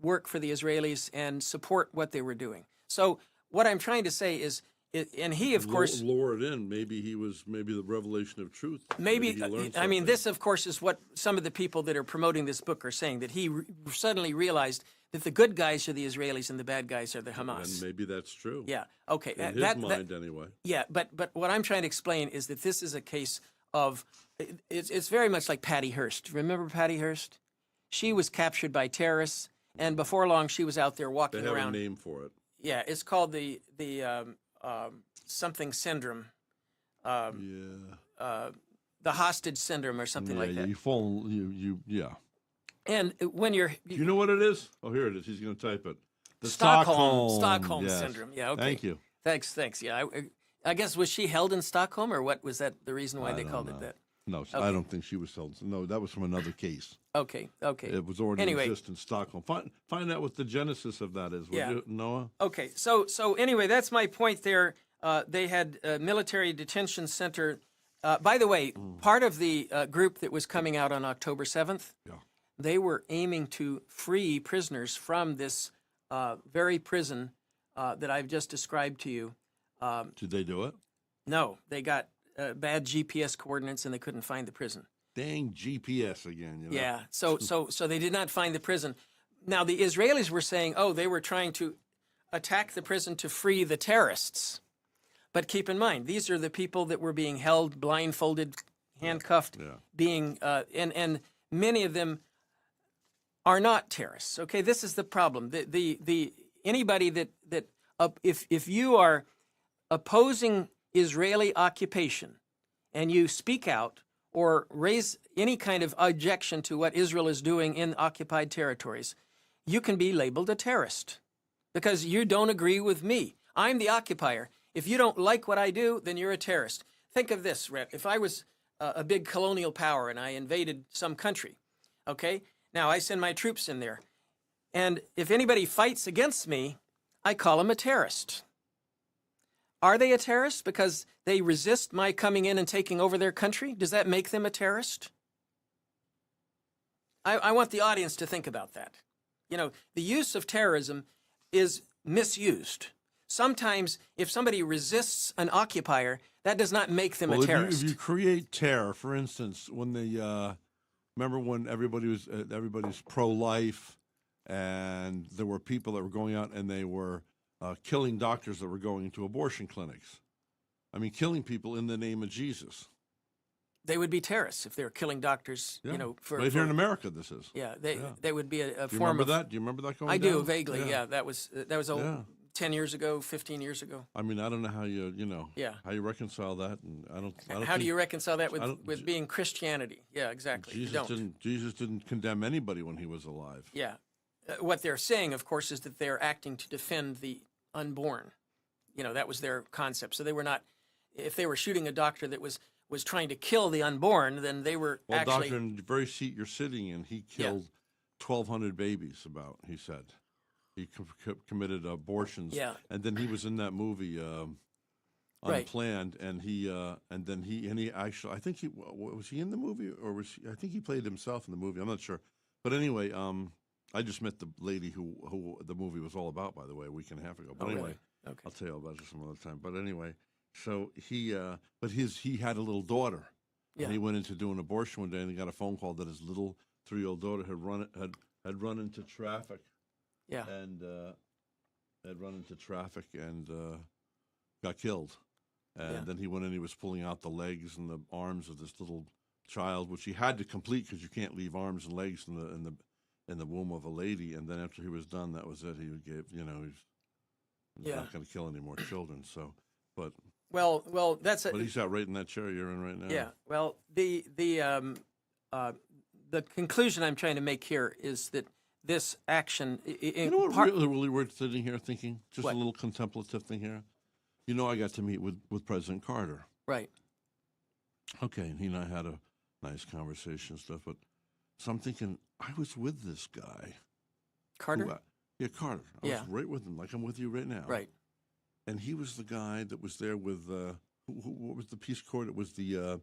work for the Israelis and support what they were doing. So what I'm trying to say is, and he, of course, lured in. Maybe maybe the revelation of truth. Maybe he learned I mean, something. this, of course, is what some of the people that are promoting this book are saying, that he suddenly realized that the good guys are the Israelis and the bad guys are the Hamas. And maybe that's true. Yeah. Okay. In his mind, anyway. Yeah, but what I'm trying to explain is that this is a case of it's very much like Patty Hearst. Remember Patty Hearst? She was captured by terrorists, and before long she was out there walking They have around. a name for it. Yeah, it's called the something syndrome. The hostage syndrome or something like that. You fall. Yeah. And when you're, Do you know what it is? Oh, here it is. He's going to type it. The Stockholm yes. syndrome. Yeah. Okay. Thank you. Thanks. Yeah. I guess, was she held in Stockholm, or what was that the reason why they called it that? No, Okay. I don't think she was held. No, that was from another case. Okay. It was already Anyway. exist in Stockholm. Find out what the genesis of that is, would Yeah. you, Noah? Okay. So anyway, that's my point there. They had a military detention center. By the way, part of the group that was coming out on October 7th, they were aiming to free prisoners from this very prison that I've just described to you. Did they do it? No, they got bad GPS coordinates and they couldn't find the prison. Dang GPS again. You know? Yeah, so they did not find the prison. Now, the Israelis were saying, they were trying to attack the prison to free the terrorists. But keep in mind, these are the people that were being held blindfolded, handcuffed, being and many of them are not terrorists. Okay, this is the problem. The anybody that if you are opposing Israeli occupation and you speak out or raise any kind of objection to what Israel is doing in occupied territories, you can be labeled a terrorist because you don't agree with me. I'm the occupier. If you don't like what I do, then you're a terrorist. Think of this, Rhett. If I was a big colonial power and I invaded some country, okay? Now, I send my troops in there. And if anybody fights against me, I call them a terrorist. Are they a terrorist because they resist my coming in and taking over their country? Does that make them a terrorist? I want the audience to think about that. You know, the use of terrorism is misused. Sometimes, if somebody resists an occupier, that does not make them a terrorist. If you create terror, for instance, when they remember when everybody's pro-life, and there were people that were going out and they were killing doctors that were going into abortion clinics. I mean, killing people in the name of Jesus. They would be terrorists if they were killing doctors. Yeah. You know, right here in America, this is. Yeah, they would be a Do you form remember of that? Do you remember that going I down? do vaguely. Yeah, that was 10 years ago, 15 years ago. I mean, I don't know how Yeah. how you reconcile that, and I don't. How do you reconcile that I don't- with being Christianity? Yeah, exactly. You don't. Jesus didn't condemn anybody when he was alive. Yeah. What they're saying, of course, is that they're acting to defend the unborn. You know, that was their concept. So they were not, if they were shooting a doctor that was trying to kill the unborn, then they were Well, actually. doctor, in the very seat you're sitting in, he killed 1,200 babies. He said he committed abortions. Yeah. And then he was in that movie Unplanned, and he actually, I think was he in the movie, or was he, I think he played himself in the movie. I'm not sure, but anyway, I just met the lady who the movie was all about, by the way, a week and a half ago. But anyway, really? Okay. I'll tell you about it some other time. But anyway, so he had a little daughter, and he went in to do an abortion one day, and he got a phone call that his little 3-year-old daughter had run into traffic. Yeah. And had run into traffic and got killed. And then he went in. He was pulling out the legs and the arms of this little child, which he had to complete because you can't leave arms and legs in the womb of a lady. And then after he was done, that was it. He gave, he's not going to kill any more children. So, but Well, that's but he's out right in that chair you're in right now. Yeah. Well, the conclusion I'm trying to make here is that this action. You know what really we're sitting here thinking? Just What? a little contemplative thing here. You know, I got to meet with President Carter. Right. Okay, and he and I had a nice conversation and stuff, but so I'm thinking, I was with this guy. Carter? Carter. I was right with him, like I'm with you right now. Right. And he was the guy that was there with, what was the Peace Corps? It was the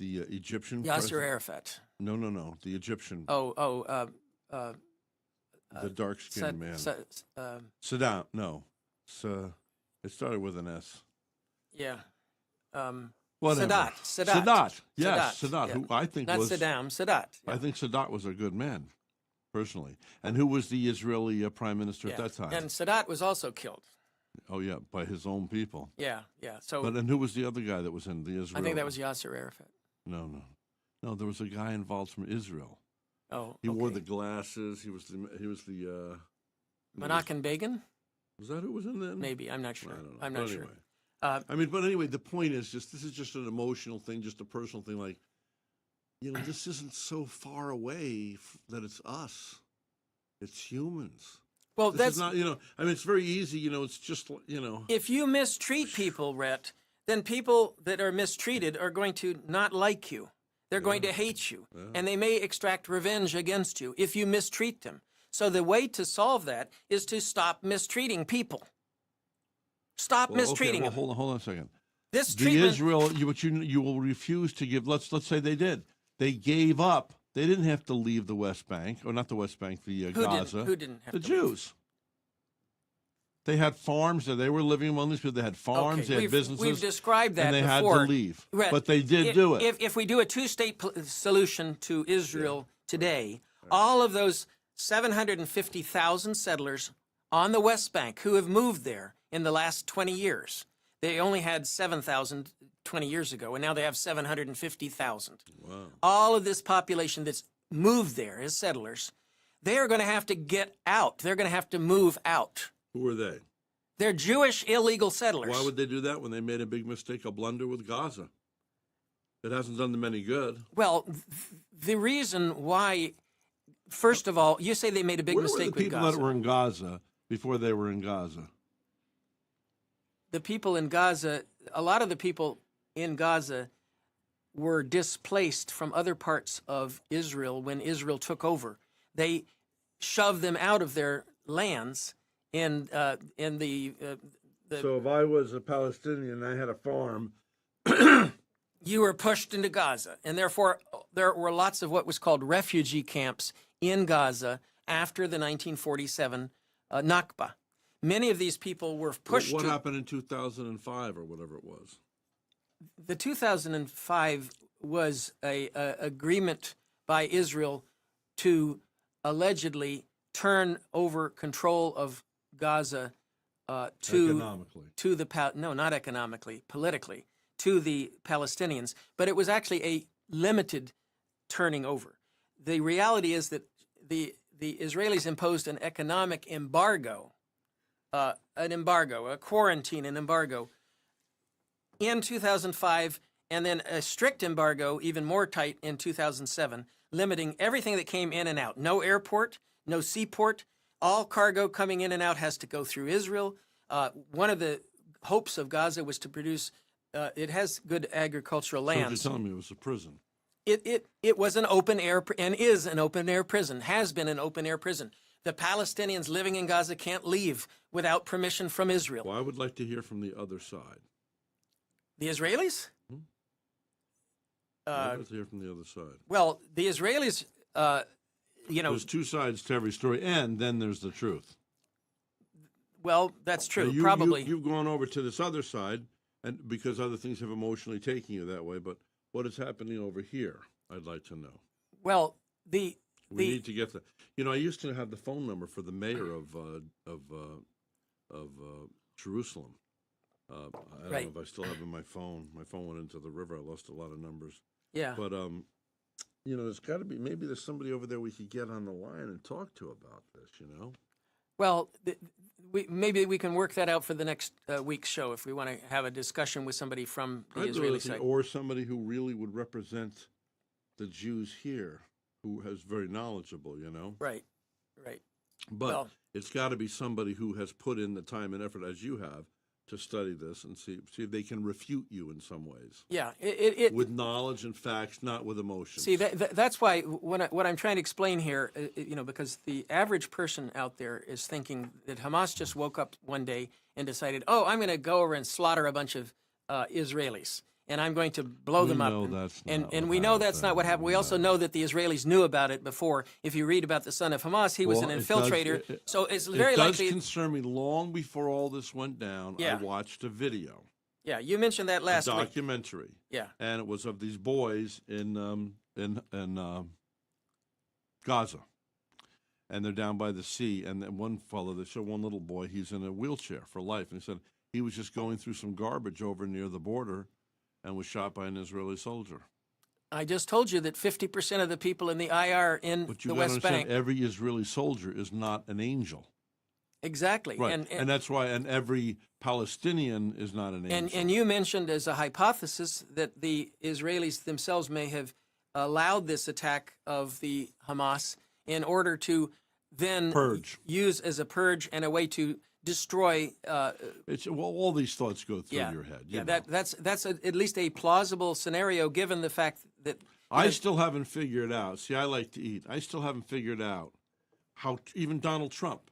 Egyption Yasser president? Arafat. No. The Egyptian. The the dark-skinned man. Saddam. No. It started with an S. Yeah. Whatever. Sadat. Yes, Sadat. Yeah. Who I think Not was Saddam. Sadat. Yeah. I think Sadat was a good man, personally. And who was the Israeli prime minister at that time? And Sadat was also killed. Oh yeah, by his own people. Yeah. So But and who was the other guy that was in the Israel? I think that was Yasser Arafat. No. There was a guy involved from Israel. Oh, He wore the glasses. He was the. Menachem Begin? Was that who was in there? Maybe. I'm not sure. I don't know. I'm not But sure. anyway. But anyway, the point is this is just an emotional thing, just a personal thing. Like, this isn't so far away that it's us. It's humans. Well, This that's is not, it's very easy, it's just, if you mistreat people, Rhett, then people that are mistreated are going to not like you. They're going to hate you, and they may extract revenge against you if you mistreat them. So the way to solve that is to stop mistreating people. Stop mistreating them. Hold on a second. This The treatment, Israel, you will refuse to give. Let's say they did. They gave up. They didn't have to leave the West Bank, or not the West Bank, the Gaza. who didn't have the to Jews? They had farms. They were living among these people. They had farms. They had businesses. We've described that and they before. had to leave. Rhett, But they did do it. If we do a two-state solution to Israel today, all of those 750,000 settlers on the West Bank who have moved there in the last 20 years, they only had 7,000 20 years ago, and now they have 750,000. Wow. All of this population that's moved there as settlers, they are going to have to get out. They're going to have to move out. Who are they? They're Jewish illegal settlers. Why would they do that when they made a big mistake, a blunder with Gaza? It hasn't done them any good. Well, the reason why, first of all, you say they made a big Where mistake were the with people Gaza. that were in Gaza before they were in Gaza? The people in Gaza, a lot of the people in Gaza were displaced from other parts of Israel when Israel took over. They shoved them out of their lands in the So if I was a Palestinian and I had a farm, you were pushed into Gaza, and therefore there were lots of what was called refugee camps in Gaza after the 1947 Nakba. Many of these people were pushed. What happened in 2005 or whatever it was? The 2005 was a agreement by Israel to allegedly turn over control of Gaza not economically, politically, to the Palestinians. But it was actually a limited turning over. The reality is that the Israelis imposed an economic embargo, a quarantine, an embargo in 2005, and then a strict embargo, even more tight, in 2007, limiting everything that came in and out. No airport, no seaport. All cargo coming in and out has to go through Israel. One of the hopes of Gaza was to produce, it has good agricultural lands. So you're telling me it was a prison? It was an open air, and is an open air prison, has been an open air prison. The Palestinians living in Gaza can't leave without permission from Israel. Well, I would like to hear from the other side. The Israelis? I'd like to hear from the other side. Well, the Israelis, There's two sides to every story, and then there's the truth. Well, that's true. Now, Probably. You've gone over to this other side, and because other things have emotionally taken you that way, but what is happening over here, I'd like to know. Well, we need to get the. I used to have the phone number for the mayor of Jerusalem. I don't know if I still have it in my phone. My phone went into the river. I lost a lot of numbers. Yeah. But there's got to be, maybe there's somebody over there we could get on the line and talk to about this. Well, maybe we can work that out for the next week's show if we want to have a discussion with somebody from the Israeli side, or somebody who really would represent the Jews here, who is very knowledgeable. Right. But it's got to be somebody who has put in the time and effort, as you have, to study this and see if they can refute you in some ways. Yeah, with knowledge and facts, not with emotions. See, that's why what I'm trying to explain here, because the average person out there is thinking that Hamas just woke up one day and decided, oh, I'm going to go over and slaughter a bunch of Israelis. and I'm going to blow them up. know that's not and what we know that's happened. not what happened. We also know that the Israelis knew about it before. If you read about the son of Hamas, he was Well, an it does- infiltrator. So it's very it does likely. concern me. Long before all this went down, Yeah. I watched a video, Yeah, you mentioned that last a week. documentary. Yeah. And it was of these boys in Gaza. And they're down by the sea. And then one fellow, they show one little boy, he's in a wheelchair for life. And he said he was just going through some garbage over near the border and was shot by an Israeli soldier. I just told you that 50% of the people in the IR in But you the got to West understand, Bank. every Israeli soldier is not an angel. Exactly. Right. And that's why, and every Palestinian is not an angel. And you mentioned as a hypothesis that the Israelis themselves may have allowed this attack of the Hamas in order to then Purge. use as a purge and a way to destroy. It's, well, all these thoughts go through Yeah, your head. yeah. you know. That's at least a plausible scenario, given the fact that I still haven't figured out. See, I like to eat. I still haven't figured out how even Donald Trump,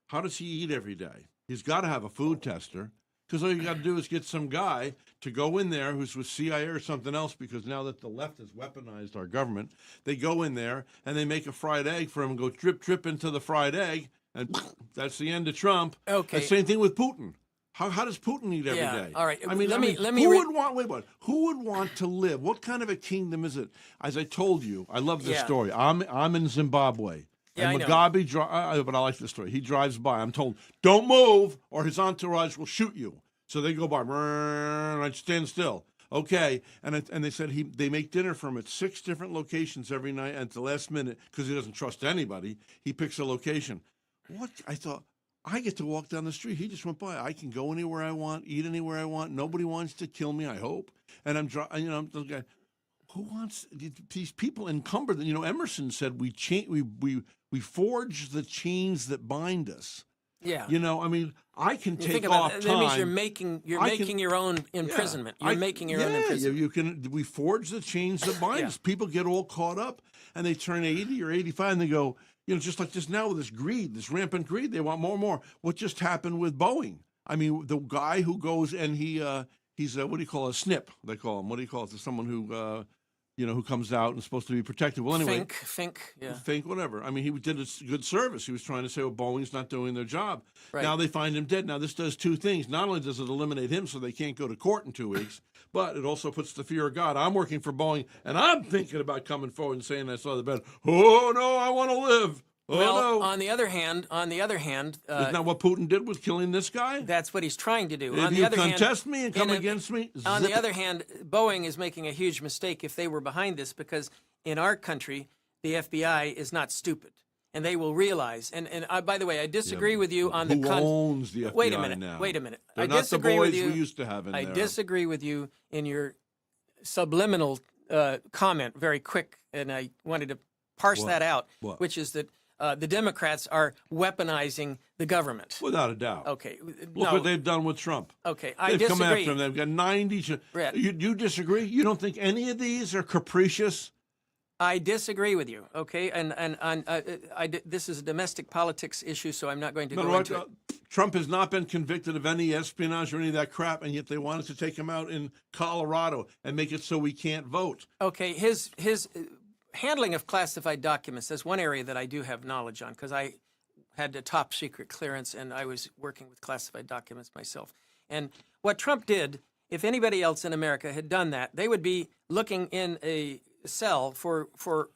how does he eat every day? He's got to have a food tester, because all you got to do is get some guy to go in there who's with CIA or something else, because now that the left has weaponized our government, they go in there and they make a fried egg for him and go drip, drip into the fried egg, and that's the end of Trump. Okay. The same thing with Putin. How does Putin eat every day? All right. I mean, let me who re- would want? Wait a minute. Who would want to live? What kind of a kingdom is it? As I told you, I love this Yeah. story. I'm in Zimbabwe. Yeah, and I know. Mugabe, but I like this story. He drives by. I'm told, don't move, or his entourage will shoot you. So they go by, and I stand still. Okay, and they said they make dinner for him at 6 different locations every night, and at the last minute, because he doesn't trust anybody, he picks a location. What? I thought, I get to walk down the street. He just went by. I can go anywhere I want, eat anywhere I want. Nobody wants to kill me, I hope. And I'm the guy. Who wants these people encumbered? Emerson said we forge the chains that bind us. Yeah. I can You take think about off that, time. that means you're making your own imprisonment. You're making your own imprisonment. We forge the chains that bind Yeah. us. People get all caught up, and they turn 80 or 85, and they go, just like this now with this greed, this rampant greed. They want more and more. What just happened with Boeing? I mean, the guy who goes and he's what do you call a snip? They call him. What do you call it? Someone who who comes out and is supposed to be protected. Well, anyway, Fink, whatever. I mean, he did a good service. He was trying to say, well, Boeing's not doing their job. Right. Now they find him dead. Now this does 2 things. Not only does it eliminate him so they can't go to court in 2 weeks, but it also puts the fear of God. I'm working for Boeing, and I'm thinking about coming forward and saying I saw the bed. Oh, no, I want to live. Oh, Well, no. on the other hand, Isn't that what Putin did with killing this guy? that's what he's trying to do. If On the you other hand, contest me and come against me, on zip the it. other hand, Boeing is making a huge mistake if they were behind this, because in our country, the FBI is not stupid, and they will realize. And by the way, I disagree with you on the. Who owns the FBI Wait a minute. now? Wait a minute. They're I not the disagree boys with you. we used to have in I there. disagree with you in your subliminal comment, very quick, and I wanted to parse What? that out, What? which is that the Democrats are weaponizing the government. Without a doubt. Okay. Look no. what they've done with Trump. Okay, I They've disagree. come after him. They've got 90. Rhett. You disagree? You don't think any of these are capricious? I disagree with you. Okay, and this is a domestic politics issue, so I'm not going to go into it. Trump has not been convicted of any espionage or any of that crap, and yet they wanted to take him out in Colorado and make it so we can't vote. Okay, his handling of classified documents, that's one area that I do have knowledge on, because I had a top secret clearance and I was working with classified documents myself. And what Trump did, if anybody else in America had done that, they would be looking in a cell for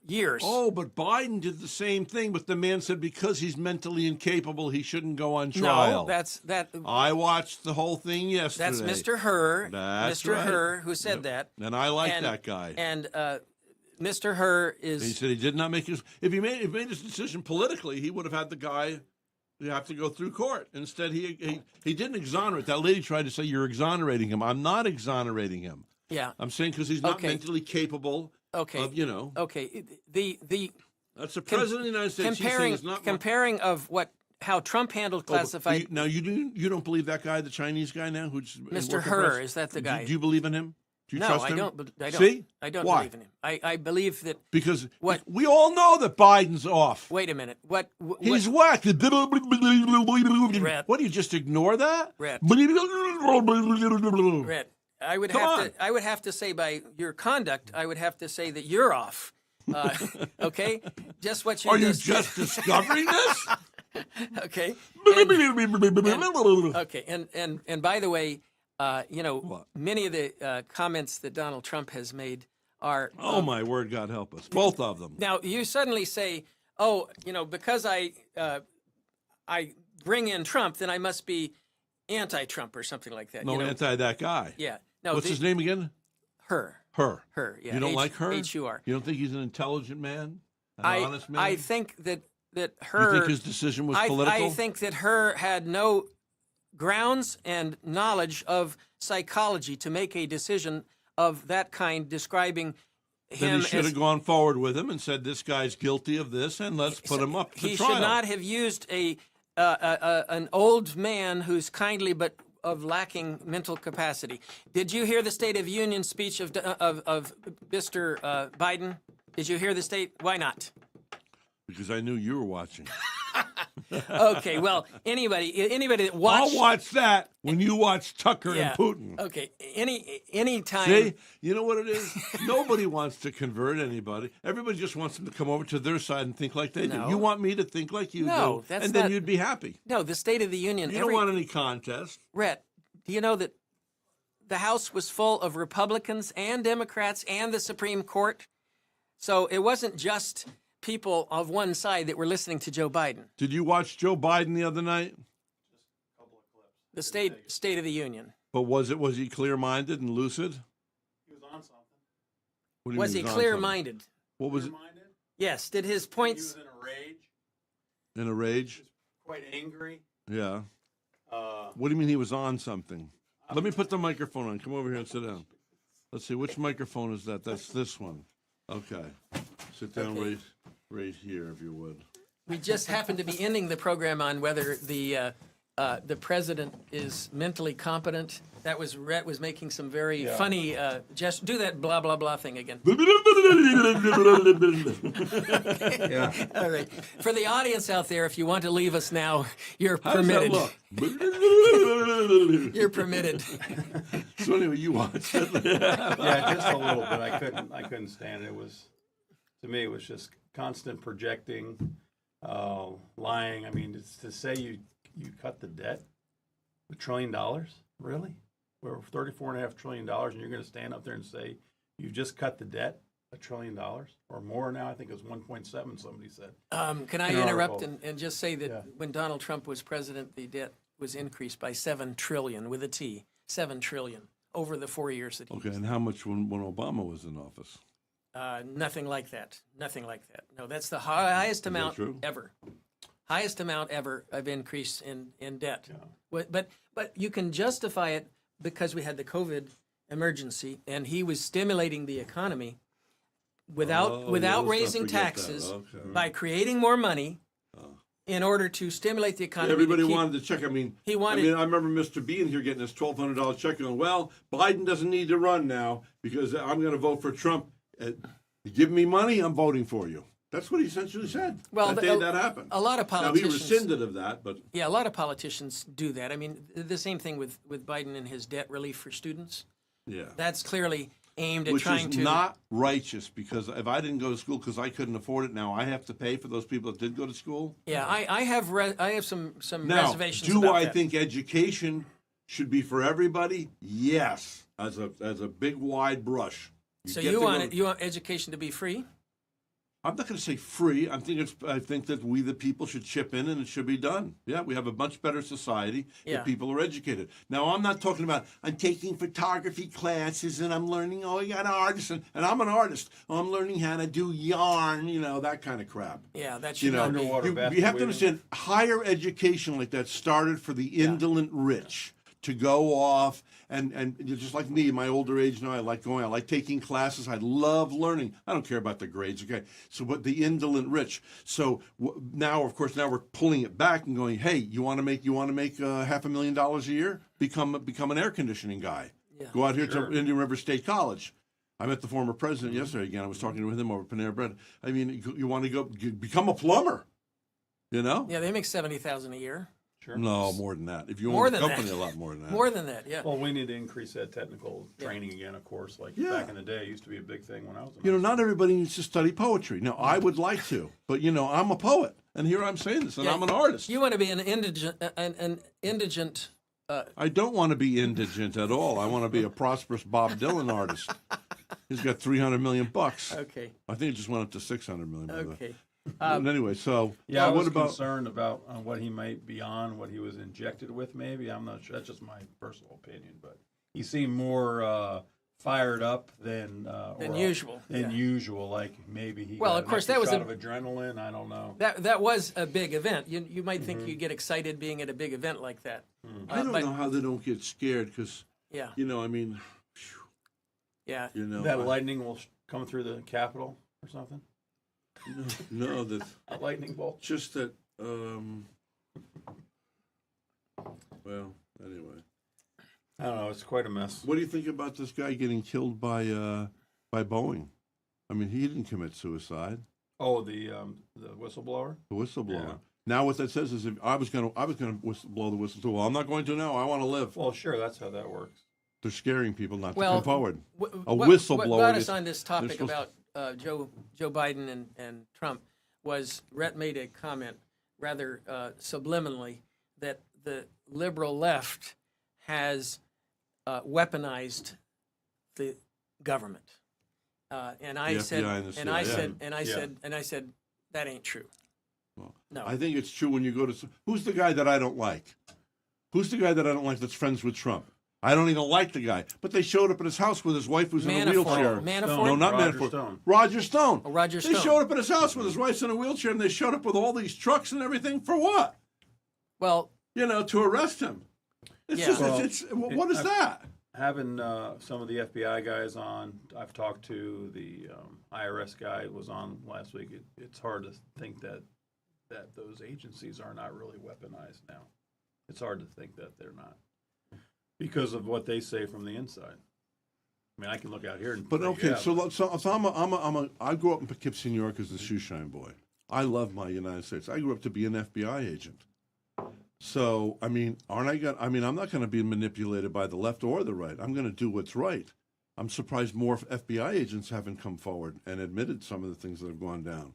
years. Oh, but Biden did the same thing, but the man said because he's mentally incapable, he shouldn't go on trial. No, that's that. I watched the whole thing yesterday. That's Mr. Hur. That's Mr. right. Hur who said that. And I like that guy. And Mr. Hur is. He said he did not make his. If he made his decision politically, he would have had the guy have to go through court. Instead, he didn't exonerate. That lady tried to say you're exonerating him. I'm not exonerating him. Yeah. I'm saying because he's not mentally capable. Okay. Of, Okay. The that's the president of the United States. Comparing of how Trump handled classified. Now you don't believe that guy, the Chinese guy now, who's Mr. Hur, is that the guy? Do you believe in him? Do you no, trust I him? don't. I don't. See? I don't Why? believe in him. I believe that because what we all know that Biden's off. Wait a minute. What he's whacked. Rhett. What do you just ignore that? Rhett. I would Come have on. to. I would have to say by your conduct, I would have to say that you're off. Okay, just what you. Are you just discovering this? Okay. And by the way, many of the comments that Donald Trump has made are. Oh my word, God help us, both of them. Now you suddenly say, "Oh, because I bring in Trump, then I must be anti-Trump or something like that." No, anti that guy. Yeah. No. What's his name again? Her. Her. Yeah. You don't like her? H-U-R. You don't think he's an intelligent man? An honest man? I think that her. You think his decision was political? I think that her had no grounds and knowledge of psychology to make a decision of that kind, describing then him he should as have gone forward with him and said, "This guy's guilty of this, and let's put him up to he trial." should not have used an old man who's kindly but of lacking mental capacity. Did you hear the State of Union speech of Mr. Biden? Did you hear the state? Why not? Because I knew you were watching. Okay, well, anybody that watched... I'll watch that when you watch Tucker and Putin. Okay, any time... See, you know what it is? Nobody wants to convert anybody. Everybody just wants them to come over to their side and think like they do. You want me to think like you do, that's and then not- you'd be happy. No, the State of the Union... You don't want any contest. Rhett, do you know that the House was full of Republicans and Democrats and the Supreme Court? So it wasn't just people of one side that were listening to Joe Biden. Did you watch Joe Biden the other night? The State of the Union. But was he clear-minded and lucid? He was on something. What do you Was mean he on clear-minded? something? What was it? Clear-minded? Yes. Did his He points... was in a rage. In a rage? Quite angry. Yeah. What do you mean he was on something? Let me put the microphone on. Come over here and sit down. Let's see, which microphone is that? That's this one. Okay. Sit down right here, if you would. We just happened to be ending the program on whether the president is mentally competent. That was Rhett was making some very funny gestures. Do that blah blah blah thing again. Yeah. All right. For the audience out there, if you want to leave us now, you're How does that permitted. look? You're permitted. So anyway, you watched it. Yeah, just a little bit. I couldn't stand it. It was, to me, it was just constant projecting, lying. I mean, to say you cut the debt, $1 trillion, really? We're $34.5 trillion, and you're going to stand up there and say you just cut the debt $1 trillion or more now? I think it was 1.7. Somebody said. Can I In an interrupt article. and just say that when Donald Trump was president, the debt was increased by $7 trillion with a T, $7 trillion over the 4 years that he Okay, and how much when Obama was in office? Nothing like that. Nothing like that. No, that's the highest amount true? ever. Highest amount ever of increase in debt. But you can justify it because we had the COVID emergency and he was stimulating the economy without let's not raising forget that. taxes Okay. by creating more money in order to stimulate the economy. Everybody to keep, wanted to check. I mean, He wanted- I remember Mr. Bean here getting his $1,200 check going, well, Biden doesn't need to run now because I'm going to vote for Trump. You give me money, I'm voting for you. That's what he essentially said. Well, that day that happened. A lot of Now, politicians. he rescinded of that, but Yeah, a lot of politicians do that. I mean, the same thing with Biden and his debt relief for students. yeah. That's clearly aimed at Which trying is to. not righteous because if I didn't go to school because I couldn't afford it, now I have to pay for those people that did go to school. Yeah, I have some Now, reservations. do about I that. think education should be for everybody? Yes, as a big wide brush. So get you to go want to- you want education to be free? I'm not going to say free. I think that we the people should chip in and it should be done. Yeah, we have a much better society Yeah. if people are educated. Now, I'm not talking about I'm taking photography classes and I'm learning. Oh, you got an artist, and I'm an artist. Oh, I'm learning how to do yarn. That kind of crap. Yeah, that should You know, not be. you have to understand, higher education like that started for the indolent rich to go off and you're just like me, my older age now, I like taking classes. I love learning. I don't care about the grades, okay? So, but the indolent rich. So now, of course, we're pulling it back and going, hey, you want to make $500,000 a year? Become an air conditioning guy. Yeah. Go out here to Indian River State College. I met the former president yesterday again. I was talking with him over Panera Bread. I mean, you want to become a plumber, Yeah, they make $70,000 a year. Sure. No, more than that. If you More own the than company, that. a lot more than that. More than that, yeah. Well, we need to increase that technical Yeah. training again, of course. Like Yeah. back in the day, it used to be a big thing when I was in You know, high not everybody needs to study poetry. Now, I would like to, but you know, I'm a poet, and here I'm saying this, and Yeah, I'm an artist. You want to be an indigent. I don't want to be indigent at all. I want to be a prosperous Bob Dylan artist. He's got $300 million. Okay. I think it just went up to $600 million. by the way. Okay. But anyway, so Yeah, I was what about? concerned about what he might be on, what he was injected with. Maybe I'm not sure. That's just my personal opinion, but he seemed more fired up than usual. Than usual, like maybe he. Well, got of course, an that was extra a- shot of adrenaline. I don't know. That was a big event. You might think you get excited being at a big event like that. I don't but- know how they don't get scared because, Yeah. you know, I mean, Yeah. you know, That lightning will come through the Capitol or something. no, that A lightning bolt. just that. Well, anyway, I don't know. It's quite a mess. what do you think about this guy getting killed by Boeing? I mean, he didn't commit suicide. Oh, the whistleblower. The whistleblower. Yeah. Now, what that says is, if I was going to blow the whistle too. Well, I'm not going to now. I want to live. Well, sure, that's how that works. They're scaring people not to Well, come forward. A what whistleblower. got us is- on this they're topic supposed to- about Joe Biden and Trump was Rhett made a comment rather subliminally that the liberal left has weaponized the government, and I The said, FBI and the and I CIA. said, and I Yeah. said, and I said, that ain't true. Well, No. I think it's true when you go to. Who's the guy that I don't like? Who's the guy that I don't like that's friends with Trump? I don't even like the guy. But they showed up at his house with his wife who's in a Manafort. wheelchair. Manafort? No, not Roger Manafort. Stone. Roger Stone. Oh, Roger They Stone. showed up at his house with his wife's in a wheelchair, and they showed up with all these trucks and everything for what? Well, You know, to arrest him. It's Yeah. just, Well, what is that? Having some of the FBI guys on, I've talked to the IRS guy who was on last week. It's hard to think that those agencies are not really weaponized now. It's hard to think that they're not because of what they say from the inside. I mean, I can look out here and. But say, okay, yeah, so I grew up in Poughkeepsie, New York as a shoeshine boy. I love my United States. I grew up to be an FBI agent. So, I mean, I'm not going to be manipulated by the left or the right. I'm going to do what's right. I'm surprised more FBI agents haven't come forward and admitted some of the things that have gone down.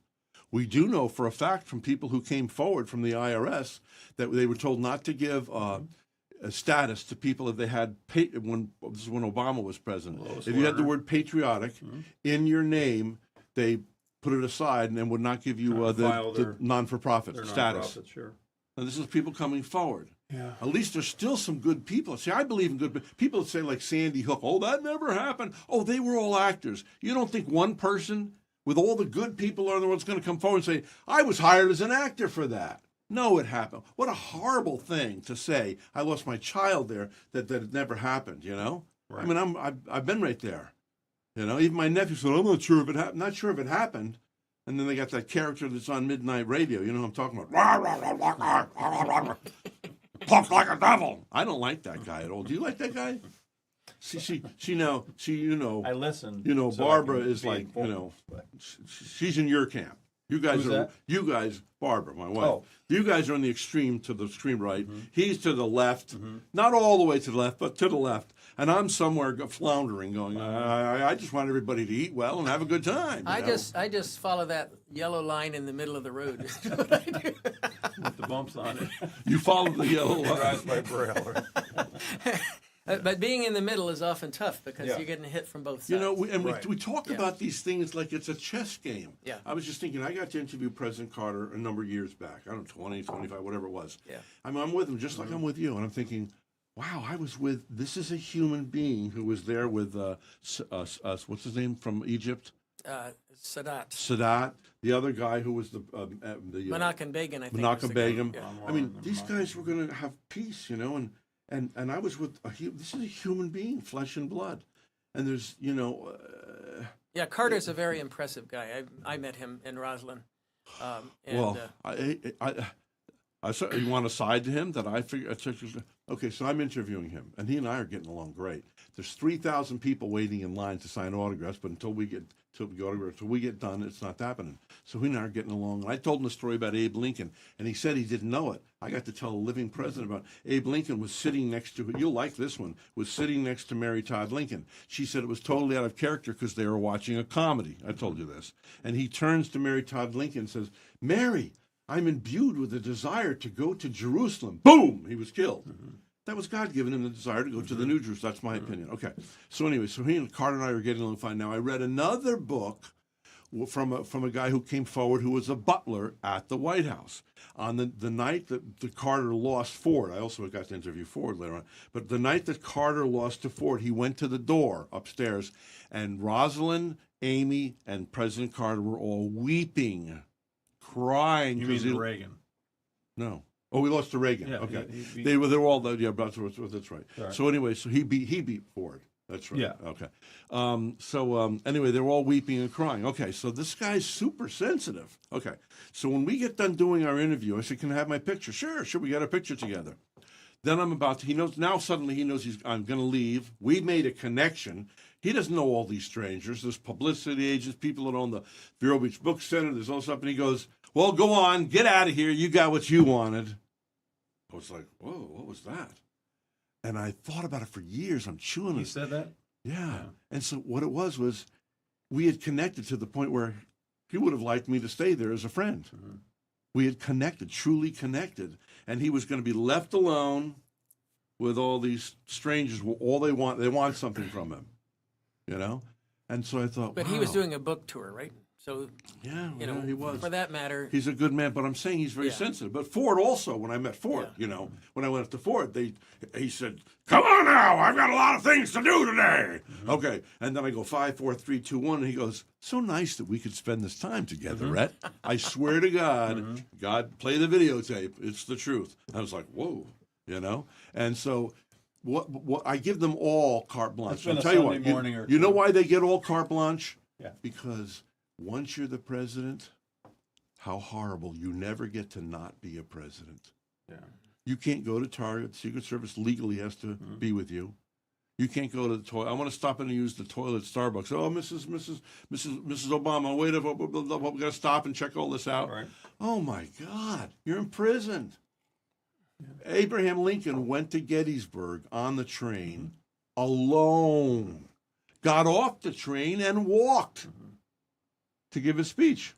We do know for a fact from people who came forward from the IRS that they were told not to give a status to people if they had this is when Obama was president. Lois If you had the Lerner. word patriotic in your name, they put it aside and then would not give you File the their- non-for-profit they're status. nonprofit, sure. And this is people coming forward. Yeah. At least there's still some good people. See, I believe in good people that say like Sandy Hook, oh, that never happened. Oh, they were all actors. You don't think one person with all the good people in the world is going to come forward and say, I was hired as an actor for that. No, it happened. What a horrible thing to say. I lost my child there, that it never happened, you know? Right. I mean, I've been right there. You know, even my nephew said, I'm not sure if it happened. Not sure if it happened. And then they got that character that's on midnight radio. You know what I'm talking about? Talks like a devil. I don't like that guy at all. Do you like that guy? I listen. You know, so I Barbara can is be like, informed, you know, but- she's in your camp. You guys Who's are, that? you guys, Barbara, my wife. Oh. You guys are on the extreme to the extreme right. He's to the left, not all the way to the left, but to the left. And I'm somewhere floundering, going, I just want everybody to eat well and have a good time. I you know? just follow that yellow line in the middle of the road. with the bumps on it. You follow the yellow line. Drives by Braille. But being in the middle is often tough because Yeah. you're getting hit from both sides. You know, Right. we talk Yeah. about these things like it's a chess game. Yeah. I was just thinking, I got to interview President Carter a number of years back. I don't know, 20, 25, whatever it was. Yeah. I'm with him just like I'm with you. And I'm thinking, wow, this is a human being who was there with, what's his name from Egypt? Sadat. Sadat. The other guy who was the Menachem Begin, I think. was Menachem the guy. Begin. Yeah. I mean, these guys were going to have peace, you know, and I was with this is a human being, flesh and blood, and there's Yeah, Carter's a very impressive guy. I met him in Roslyn. well, I I said, you want to side to him? That I figure. Okay, so I'm interviewing him, and he and I are getting along great. There's 3,000 people waiting in line to sign autographs, but until we get done, it's not happening. So he and I are getting along. And I told him a story about Abe Lincoln, and he said he didn't know it. I got to tell a living president about Abe Lincoln was sitting next to, you'll like this one, was sitting next to Mary Todd Lincoln. She said it was totally out of character because they were watching a comedy. I told you this. And he turns to Mary Todd Lincoln and says, Mary, I'm imbued with a desire to go to Jerusalem. Boom! He was killed. That was God giving him the desire to go to the New Jerusalem. That's my opinion. Okay. So anyway, so he and Carter and I are getting along fine. Now, I read another book from a guy who came forward who was a butler at the White House. On the night that Carter lost Ford, I also got to interview Ford later on, but the night that Carter lost to Ford, he went to the door upstairs, and Rosalind, Amy, and President Carter were all weeping, crying. You mean Reagan? No. Oh, we lost to Reagan. Yeah, okay. he They were all that's right. Right. So anyway, so he beat Ford. That's right. Yeah. Okay. Anyway, they were all weeping and crying. Okay. So this guy's super sensitive. Okay. So when we get done doing our interview, I said, "Can I have my picture?" Sure. We got a picture together. Then I'm about to. He knows now. Suddenly he knows I'm going to leave. We made a connection. He doesn't know all these strangers. There's publicity agents, people that own the Vero Beach Book Center. There's all stuff. And he goes, "Well, go on, get out of here. You got what you wanted." I was like, "Whoa, what was that?" And I thought about it for years. I'm chewing it. He said that? Yeah. And so what it was we had connected to the point where he would have liked me to stay there as a friend. Mm-hmm. We had connected, truly connected. And he was going to be left alone with all these strangers. All they want something from him, you know? And so I thought, But he was doing a book tour, right? So, yeah, you know, he was. for that matter. He's a good man, but I'm saying he's very sensitive. But Ford also, when I met Ford, you know, when I went up to Ford, he said, "Come on now, I've got a lot of things to do today." Mm-hmm. Okay. And then I go 5, 4, 3, 2, 1, and he goes, "So nice that we could spend this time together, Rhett. I swear to God, God, play the videotape. It's the truth." I was like, whoa, you know? And so what I give them all carte blanche. I'll tell you what, you know why they get all carte blanche? Yeah. Because once you're the president, how horrible. You never get to not be a president. Yeah. You can't go to Target. The Secret Service legally has to be with you. You can't go to the toilet. I want to stop in and use the toilet at Starbucks. Oh, Mrs. Obama, wait up. We got to stop and check all this out. Right. Oh, my God. You're imprisoned. Yeah. Abraham Lincoln went to Gettysburg on the train alone, got off the train and walked to give his speech.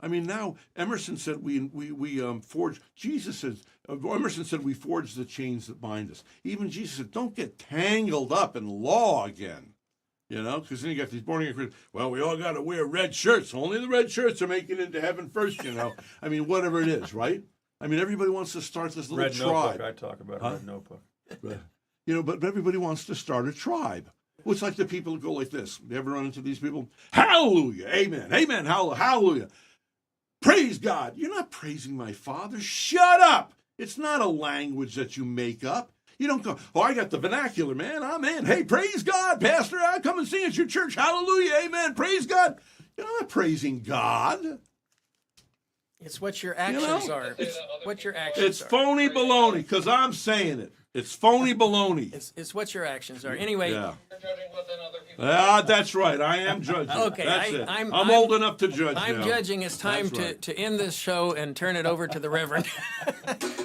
I mean, now Emerson said we forge. Jesus said Emerson said we forge the chains that bind us. Even Jesus said, don't get tangled up in law again. You know, because then you got these born again Christians. Well, we all got to wear red shirts. Only the red shirts are making it into heaven first. You know, I mean, whatever it is, right? I mean, everybody wants to start this little red tribe. Notebook, I talk about red notebook. You know, but everybody wants to start a tribe. Well, it's like the people who go like this. You ever run into these people? Hallelujah, amen, amen, hallelujah. Praise God. You're not praising my Father. Shut up. It's not a language that you make up. You don't go, oh, I got the vernacular, man. I'm in. Hey, praise God, Pastor. I'll come and sing at your church. Hallelujah, amen. Praise God. You're not praising God. It's what your actions are. It's what your actions It's are. phony baloney, because I'm saying it. It's phony baloney. It's what your actions are. Anyway. Yeah. That's right. I am judging. Okay. That's it. I'm old enough to judge I'm now. judging. It's time to end this show and turn it over to the Reverend.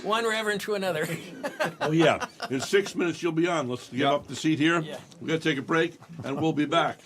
One Reverend to another. Oh, yeah. In 6 minutes, you'll be on. Let's give up the seat here. Yeah. We're going to take a break, and we'll be back.